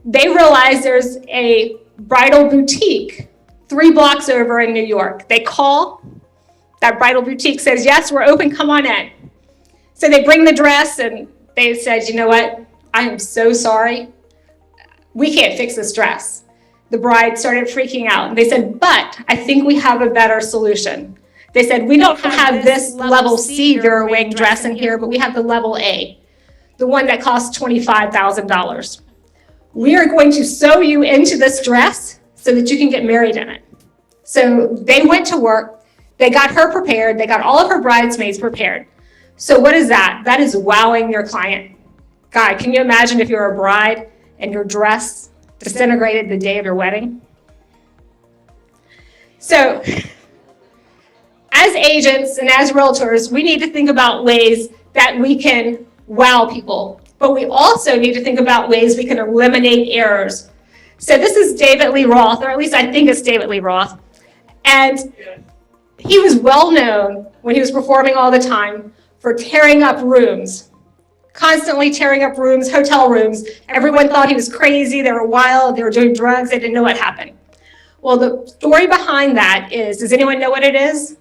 They realize there's a bridal boutique 3 blocks over in New York. They call, that bridal boutique says, yes, we're open, come on in. So they bring the dress and they said, you know what, I am so sorry. We can't fix this dress. The bride started freaking out. And they said, but I think we have a better solution. They said, we don't have this level C Vera Wang dress in here, but we have the level A, the one that costs $25,000. We are going to sew you into this dress so that you can get married in it. So they went to work. They got her prepared. They got all of her bridesmaids prepared. So what is that? That is wowing your client. God, can you imagine if you're a bride and your dress disintegrated the day of your wedding? So as agents and as realtors, we need to think about ways that we can wow people, but we also need to think about ways we can eliminate errors. So this is David Lee Roth, or at least I think it's David Lee Roth. And he was well known when he was performing all the time for tearing up rooms, constantly tearing up rooms, hotel rooms. Everyone thought he was crazy, they were wild, they were doing drugs, they didn't know what happened. Well, the story behind that is, does anyone know what it is?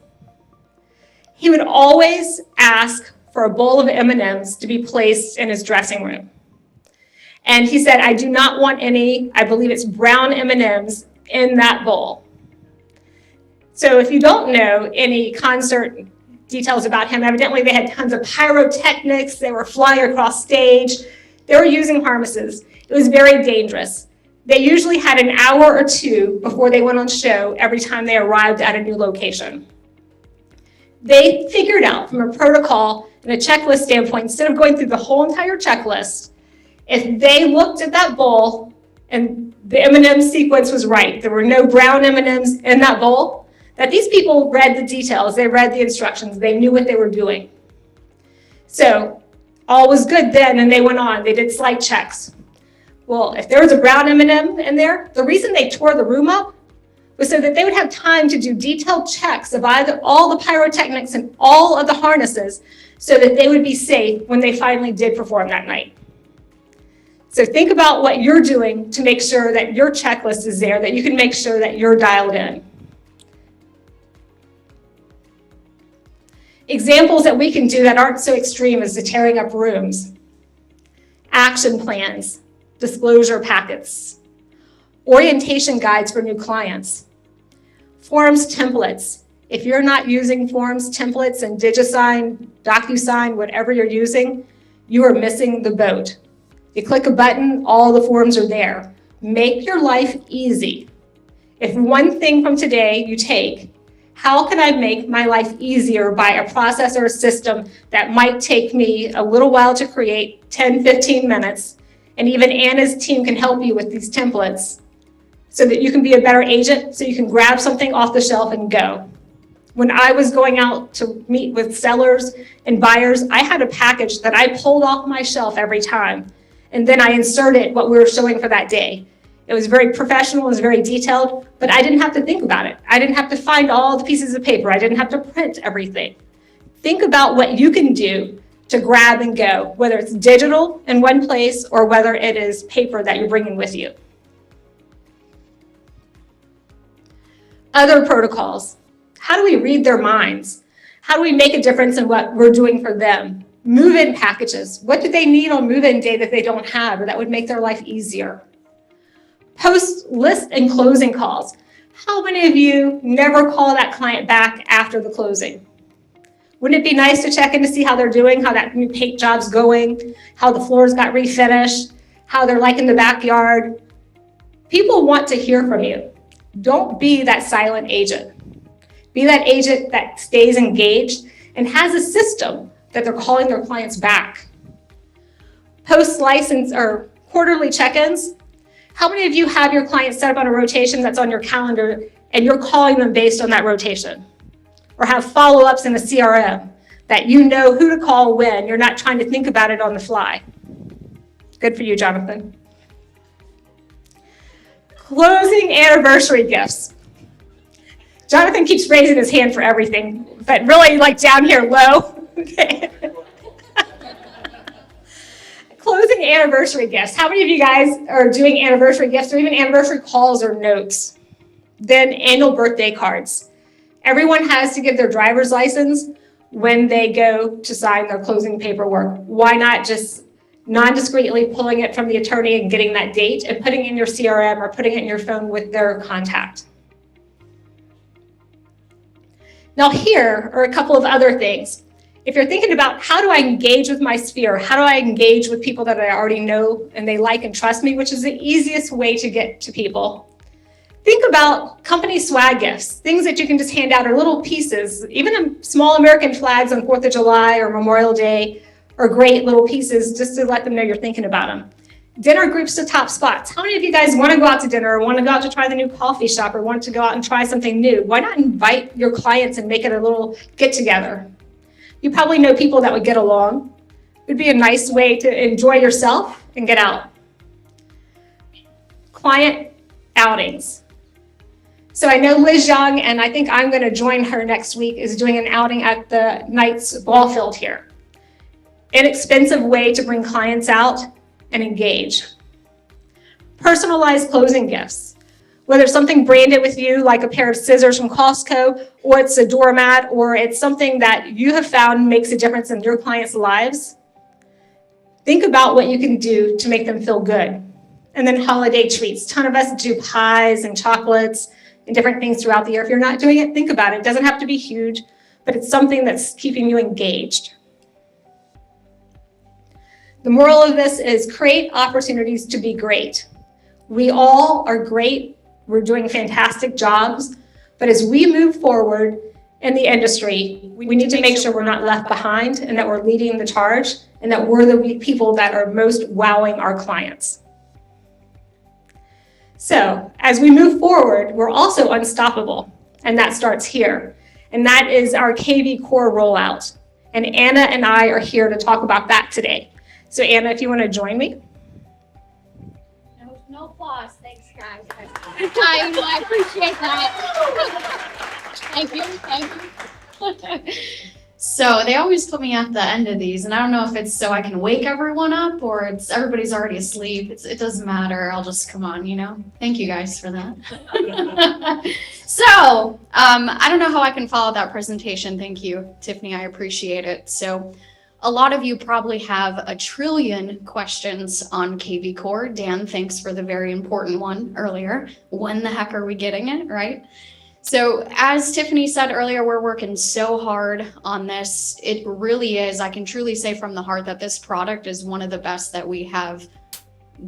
He would always ask for a bowl of M&Ms to be placed in his dressing room. And he said, I do not want any, I believe it's brown M&Ms in that bowl. So if you don't know any concert details about him, evidently they had tons of pyrotechnics, they were flying across stage, they were using harnesses. It was very dangerous. They usually had an hour or two before they went on show every time they arrived at a new location. They figured out from a protocol and a checklist standpoint, instead of going through the whole entire checklist, if they looked at that bowl and the M&M sequence was right, there were no brown M&Ms in that bowl, that these people read the details, they read the instructions, they knew what they were doing. So all was good then, and they went on, they did slight checks. Well, if there was a brown M&M in there, the reason they tore the room up was so that they would have time to do detailed checks of all the pyrotechnics and all of the harnesses so that they would be safe when they finally did perform that night. So think about what you're doing to make sure that your checklist is there, that you can make sure that you're dialed in. Examples that we can do that aren't so extreme as the tearing up rooms, action plans, disclosure packets, orientation guides for new clients, forms templates. If you're not using forms templates and DigiSign, DocuSign, whatever you're using, you are missing the boat. You click a button, all the forms are there. Make your life easy. If one thing from today you take, how can I make my life easier by a process or a system that might take me a little while to create, 10, 15 minutes, and even Anna's team can help you with these templates so that you can be a better agent, so you can grab something off the shelf and go. When I was going out to meet with sellers and buyers, I had a package that I pulled off my shelf every time, and then I inserted what we were showing for that day. It was very professional, it was very detailed, but I didn't have to think about it. I didn't have to find all the pieces of paper. I didn't have to print everything. Think about what you can do to grab and go, whether it's digital in one place or whether it is paper that you're bringing with you. Other protocols. How do we read their minds? How do we make a difference in what we're doing for them? Move-in packages. What do they need on move-in day that they don't have or that would make their life easier? Post list and closing calls. How many of you never call that client back after the closing? Wouldn't it be nice to check in to see how they're doing, how that new paint job's going, how the floors got refinished, how they're liking the backyard. People want to hear from you. Don't be that silent agent. Be that agent that stays engaged and has a system that they're calling their clients back. Post-license or quarterly check-ins. How many of you have your clients set up on a rotation that's on your calendar and you're calling them based on that rotation? Or have follow-ups in a CRM that you know who to call when, you're not trying to think about it on the fly. Good for you, Jonathan. Closing anniversary gifts. Jonathan keeps raising his hand for everything, but really like down here low. Closing anniversary gifts. How many of you guys are doing anniversary gifts or even anniversary calls or notes? Then annual birthday cards. Everyone has to give their driver's license when they go to sign their closing paperwork. Why not just non-discreetly pulling it from the attorney and getting that date and putting it in your CRM or putting it in your phone with their contact? Now here are a couple of other things. If you're thinking about how do I engage with my sphere, how do I engage with people that I already know and they like and trust me, which is the easiest way to get to people. Think about company swag gifts, things that you can just hand out or little pieces, even small American flags on 4th of July or Memorial Day are great little pieces just to let them know you're thinking about them. Dinner groups to top spots. How many of you guys want to go out to dinner or want to go out to try the new coffee shop or want to go out and try something new? Why not invite your clients and make it a little get together? You probably know people that would get along. It would be a nice way to enjoy yourself and get out. Client outings. So I know Liz Young, and I think I'm going to join her next week, is doing an outing at the Knights ball field here. Inexpensive way to bring clients out and engage. Personalized closing gifts. Whether it's something branded with you, like a pair of scissors from Costco, or it's a doormat, or it's something that you have found makes a difference in your clients' lives, think about what you can do to make them feel good. And then holiday treats. A ton of us do pies and chocolates and different things throughout the year. If you're not doing it, think about it. It doesn't have to be huge, but it's something that's keeping you engaged. The moral of this is create opportunities to be great. We all are great. We're doing fantastic jobs. But as we move forward in the industry, we need to make sure we're not left behind and that we're leading the charge and that we're the people that are most wowing our clients. So as we move forward, we're also unstoppable, and that starts here. And that is our kvCORE rollout. And Anna and I are here to talk about that today. So Anna, if you want to join me. No applause, thanks guys. I appreciate that. Thank you. So they always put me at the end of these, and I don't know if it's so I can wake everyone up or it's everybody's already asleep. It doesn't matter. I'll just come on, you know. Thank you guys for that. So I don't know how I can follow that presentation. Thank you, Tiffany. I appreciate it. So a lot of you probably have a trillion questions on kvCORE. Dan, thanks for the very important one earlier. When the heck are we getting it, right? So as Tiffany said earlier, we're working so hard on this. It really is, I can truly say from the heart that this product is one of the best that we have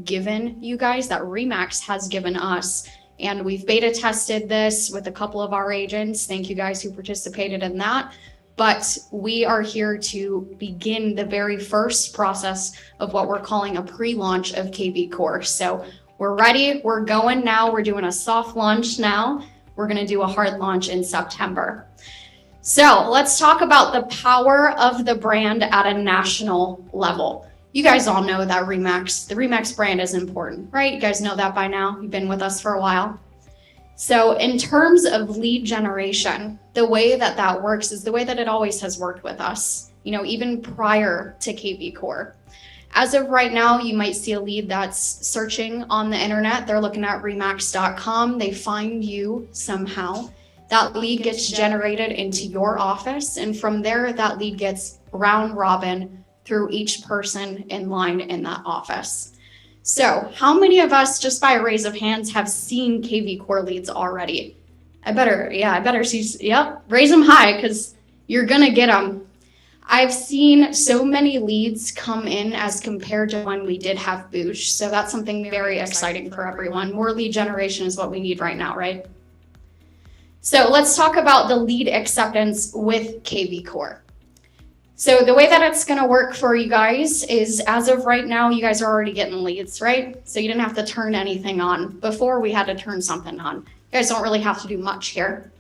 given you guys, that RE/MAX has given us. And we've beta tested this with a couple of our agents. Thank you guys who participated in that. But we are here to begin the very first process of what we're calling a pre-launch of kvCORE. So we're ready, we're going now, we're doing a soft launch now. We're going to do a hard launch in September. So let's talk about the power of the brand at a national level. You guys all know that the RE/MAX brand is important, right? You guys know that by now. You've been with us for a while. So in terms of lead generation, the way that that works is the way that it always has worked with us, you know, even prior to kvCORE. As of right now, you might see a lead that's searching on the internet. They're looking at remax.com. They find you somehow. That lead gets generated into your office. And from there, that lead gets round robin through each person in line in that office. So how many of us, just by a raise of hands, have seen kvCORE leads already? I better see, yep, raise them high because you're gonna get them. I've seen so many leads come in as compared to when we did have Boosh. So that's something very exciting for everyone. More lead generation is what we need right now, right? So let's talk about the lead acceptance with kvCORE. So the way that it's going to work for you guys is, as of right now, you guys are already getting leads, right? So you didn't have to turn anything on. Before, we had to turn something on. You guys don't really have to do much here.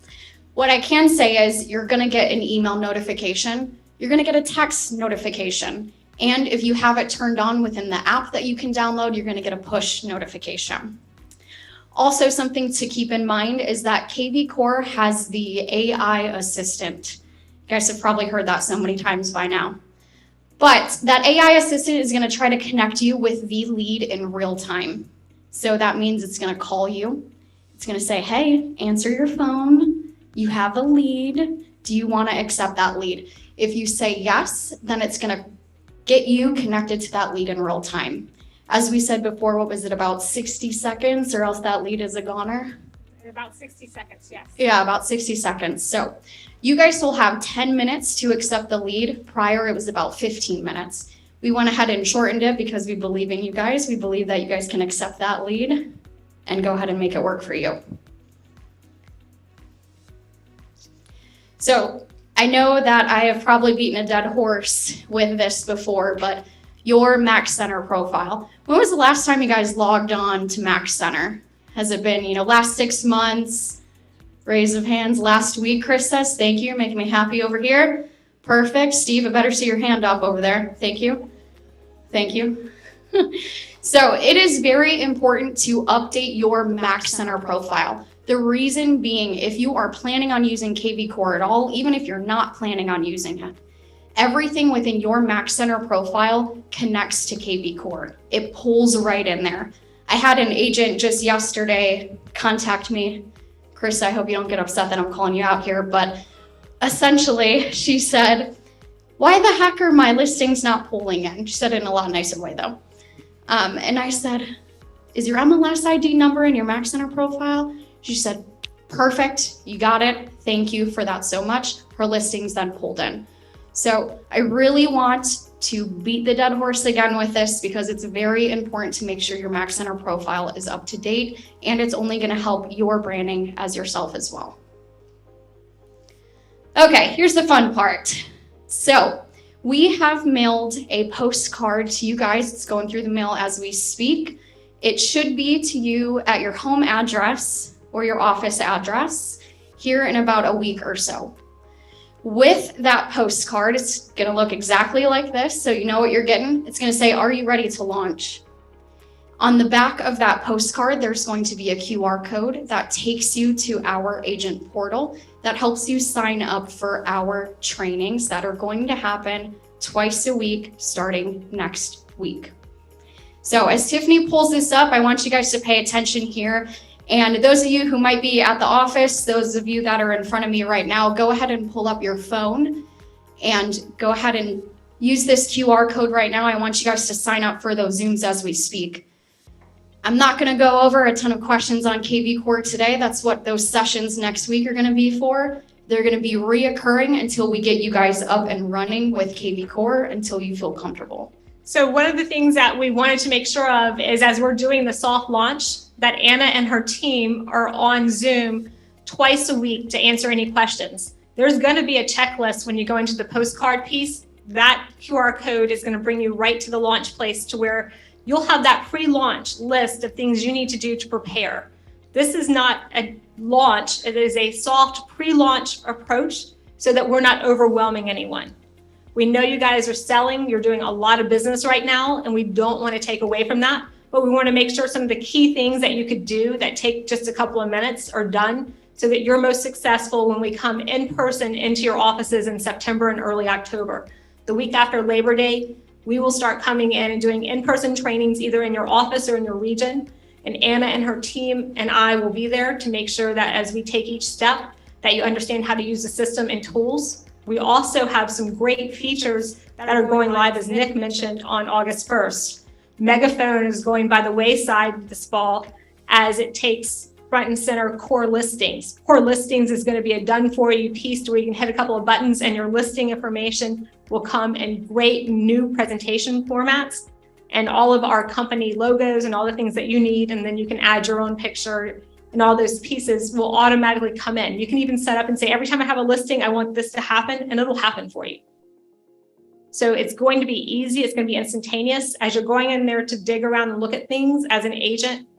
What I can say is you're going to get an email notification. You're going to get a text notification. And if you have it turned on within the app that you can download, you're going to get a push notification. Also, something to keep in mind is that kvCORE has the AI assistant. You guys have probably heard that so many times by now. But that AI assistant is going to try to connect you with the lead in real time. So that means it's going to call you. It's going to say, hey, answer your phone. You have a lead. Do you want to accept that lead? If you say yes, then it's going to get you connected to that lead in real time. As we said before, what was it, about 60 seconds, or else that lead is a goner? About 60 seconds, yes. Yeah, about 60 seconds. So you guys will have 10 minutes to accept the lead. Prior, it was about 15 minutes. We went ahead and shortened it because we believe in you guys. We believe that you guys can accept that lead and go ahead and make it work for you. So I know that I have probably beaten a dead horse with this before, but your Max Center profile. When was the last time you guys logged on to Max Center? Has it been, last 6 months? Raise of hands last week, Chris says. Thank you, making me happy over here. Perfect. Steve, I better see your hand up over there. Thank you. Thank you. So it is very important to update your Max Center profile. The reason being, if you are planning on using kvCORE at all, even if you're not planning on using it, everything within your Max Center profile connects to kvCORE. It pulls right in there. I had an agent just yesterday contact me. Chris, I hope you don't get upset that I'm calling you out here, but essentially she said, why the heck are my listings not pulling in? She said it in a lot nicer way though. And I said, is your MLS ID number in your Max Center profile? She said, perfect, you got it. Thank you for that so much. Her listings then pulled in. So I really want to beat the dead horse again with this because it's very important to make sure your Max Center profile is up to date, and it's only going to help your branding as yourself as well. Okay, here's the fun part. So we have mailed a postcard to you guys. It's going through the mail as we speak. It should be to you at your home address or your office address here in about a week or so. With that postcard, it's going to look exactly like this, so you know what you're getting. It's going to say, are you ready to launch? On the back of that postcard, there's going to be a QR code that takes you to our agent portal that helps you sign up for our trainings that are going to happen twice a week starting next week. So as Tiffany pulls this up, I want you guys to pay attention here. And those of you who might be at the office, those of you that are in front of me right now, go ahead and pull up your phone and go ahead and use this QR code right now. I want you guys to sign up for those Zooms as we speak. I'm not going to go over a ton of questions on kvCORE today. That's what those sessions next week are going to be for. They're going to be reoccurring until we get you guys up and running with kvCORE until you feel comfortable. So one of the things that we wanted to make sure of is, as we're doing the soft launch, that Anna and her team are on Zoom twice a week to answer any questions. There's going to be a checklist when you go into the postcard piece. That QR code is going to bring you right to the launch place, to where you'll have that pre-launch list of things you need to do to prepare. This is not a launch. It is a soft pre-launch approach so that we're not overwhelming anyone. We know you guys are selling, you're doing a lot of business right now, and we don't want to take away from that, but we want to make sure some of the key things that you could do that take just a couple of minutes are done so that you're most successful when we come in person into your offices in September and early October. The week after Labor Day, we will start coming in and doing in-person trainings either in your office or in your region, and Anna and her team and I will be there to make sure that as we take each step, that you understand how to use the system and tools. We also have some great features that are going live, as Nick mentioned, on August 1st. Megaphone is going by the wayside this fall, as it takes front and center core listings. Core listings is going to be a done for you piece where you can hit a couple of buttons and your listing information will come in great new presentation formats and all of our company logos and all the things that you need. And then you can add your own picture and all those pieces will automatically come in. You can even set up and say, every time I have a listing, I want this to happen, and it'll happen for you. So it's going to be easy. It's going to be instantaneous. As you're going in there to dig around and look at things as an agent,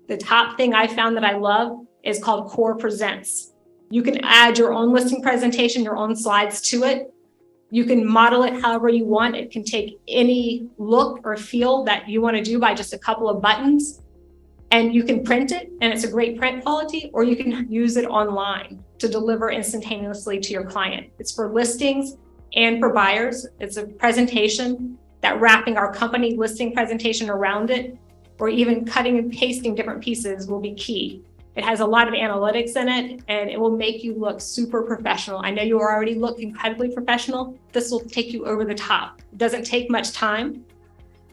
the top thing I found that I love is called Core Presents. You can add your own listing presentation, your own slides to it. You can model it however you want. It can take any look or feel that you want to do by just a couple of buttons. And you can print it, and it's a great print quality, or you can use it online to deliver instantaneously to your client. It's for listings and for buyers. It's a presentation that wrapping our company listing presentation around it, or even cutting and pasting different pieces will be key. It has a lot of analytics in it, and it will make you look super professional. I know you already look incredibly professional. This will take you over the top. It doesn't take much time.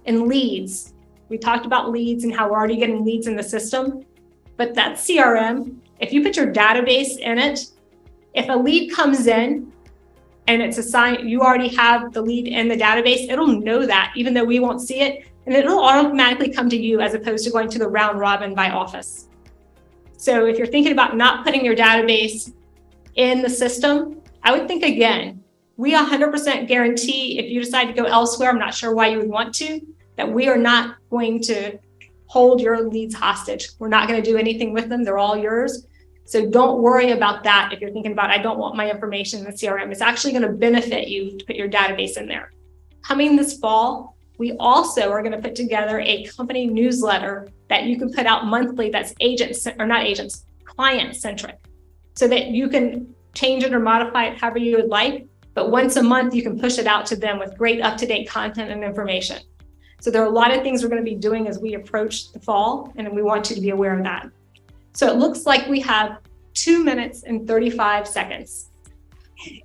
And leads. We talked about leads and how we're already getting leads in the system, but that CRM, if you put your database in it, if a lead comes in and it's assigned, you already have the lead in the database, it'll know that even though we won't see it, and it'll automatically come to you as opposed to going to the round robin by office. So if you're thinking about not putting your database in the system, I would think again. We 100% guarantee if you decide to go elsewhere, I'm not sure why you would want to, that we are not going to hold your leads hostage. We're not going to do anything with them. They're all yours. So don't worry about that if you're thinking about, I don't want my information in the CRM. It's actually going to benefit you to put your database in there. Coming this fall, we also are going to put together a company newsletter that you can put out monthly that's client-centric, so that you can change it or modify it however you would like. But once a month, you can push it out to them with great up-to-date content and information. So there are a lot of things we're going to be doing as we approach the fall, and we want you to be aware of that. So it looks like we have 2 minutes and 35 seconds.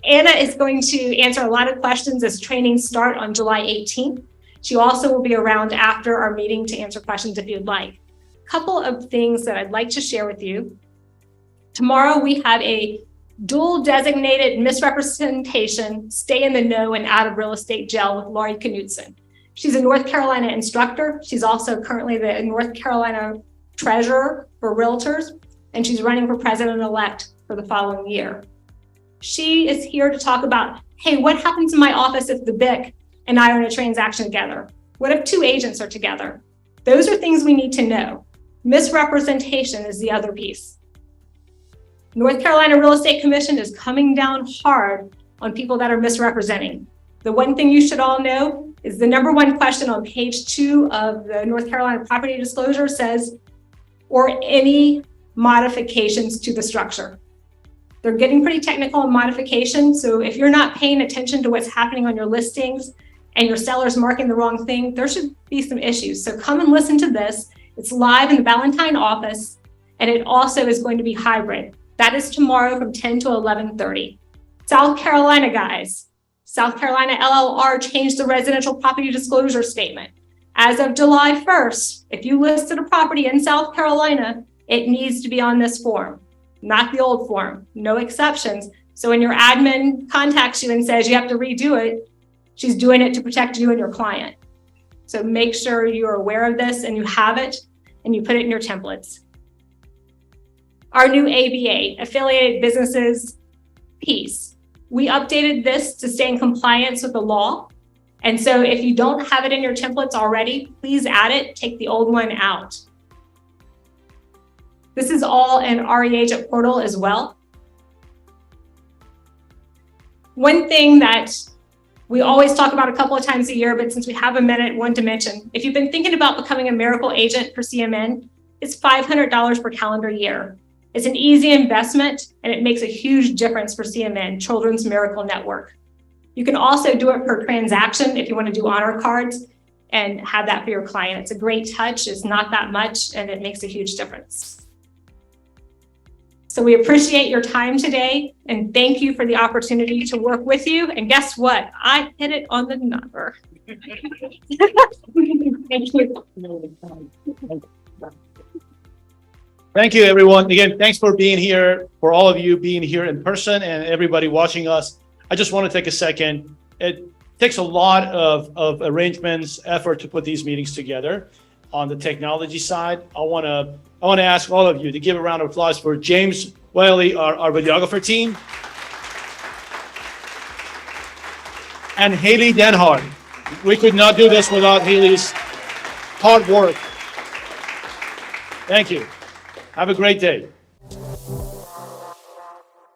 Anna is going to answer a lot of questions as trainings start on July 18th. She also will be around after our meeting to answer questions if you'd like. A couple of things that I'd like to share with you. Tomorrow we have a dual designated misrepresentation, stay in the know and out of real estate jail with Laurie Knutson. She's a North Carolina instructor. She's also currently the North Carolina treasurer for realtors, and she's running for president-elect for the following year. She is here to talk about, hey, what happens in my office if the BIC and I are in a transaction together? What if two agents are together? Those are things we need to know. Misrepresentation is the other piece. North Carolina Real Estate Commission is coming down hard on people that are misrepresenting. The one thing you should all know is the number one question on page 2 of the North Carolina property disclosure says, or any modifications to the structure. They're getting pretty technical in modification. So if you're not paying attention to what's happening on your listings and your seller's marking the wrong thing, there should be some issues. So come and listen to this. It's live in the Valentine office, and it also is going to be hybrid. That is tomorrow from 10 to 11:30. South Carolina guys. South Carolina LLR changed the residential property disclosure statement. As of July 1st, if you listed a property in South Carolina, it needs to be on this form, not the old form, no exceptions. So when your admin contacts you and says you have to redo it, she's doing it to protect you and your client. So make sure you're aware of this and you have it and you put it in your templates. Our new ABA, Affiliated Businesses piece. We updated this to stay in compliance with the law. And so if you don't have it in your templates already, please add it, take the old one out. This is all in RE Agent Portal as well. One thing that we always talk about a couple of times a year, but since we have a minute, one to mention, if you've been thinking about becoming a miracle agent for CMN, it's $500 per calendar year. It's an easy investment, and it makes a huge difference for CMN, Children's Miracle Network. You can also do it per transaction if you want to do honor cards and have that for your client. It's a great touch. It's not that much, and it makes a huge difference. So we appreciate your time today, and thank you for the opportunity to work with you. And guess what? I hit it on the number. Thank you. Thank you, everyone. Again, thanks for being here, for all of you being here in person and everybody watching us. I just want to take a second. It takes a lot of arrangements, effort to put these meetings together. On the technology side, I want to ask all of you to give a round of applause for James Wiley, our videographer team, and Haley Denhard. We could not do this without Haley's hard work. Thank you. Have a great day.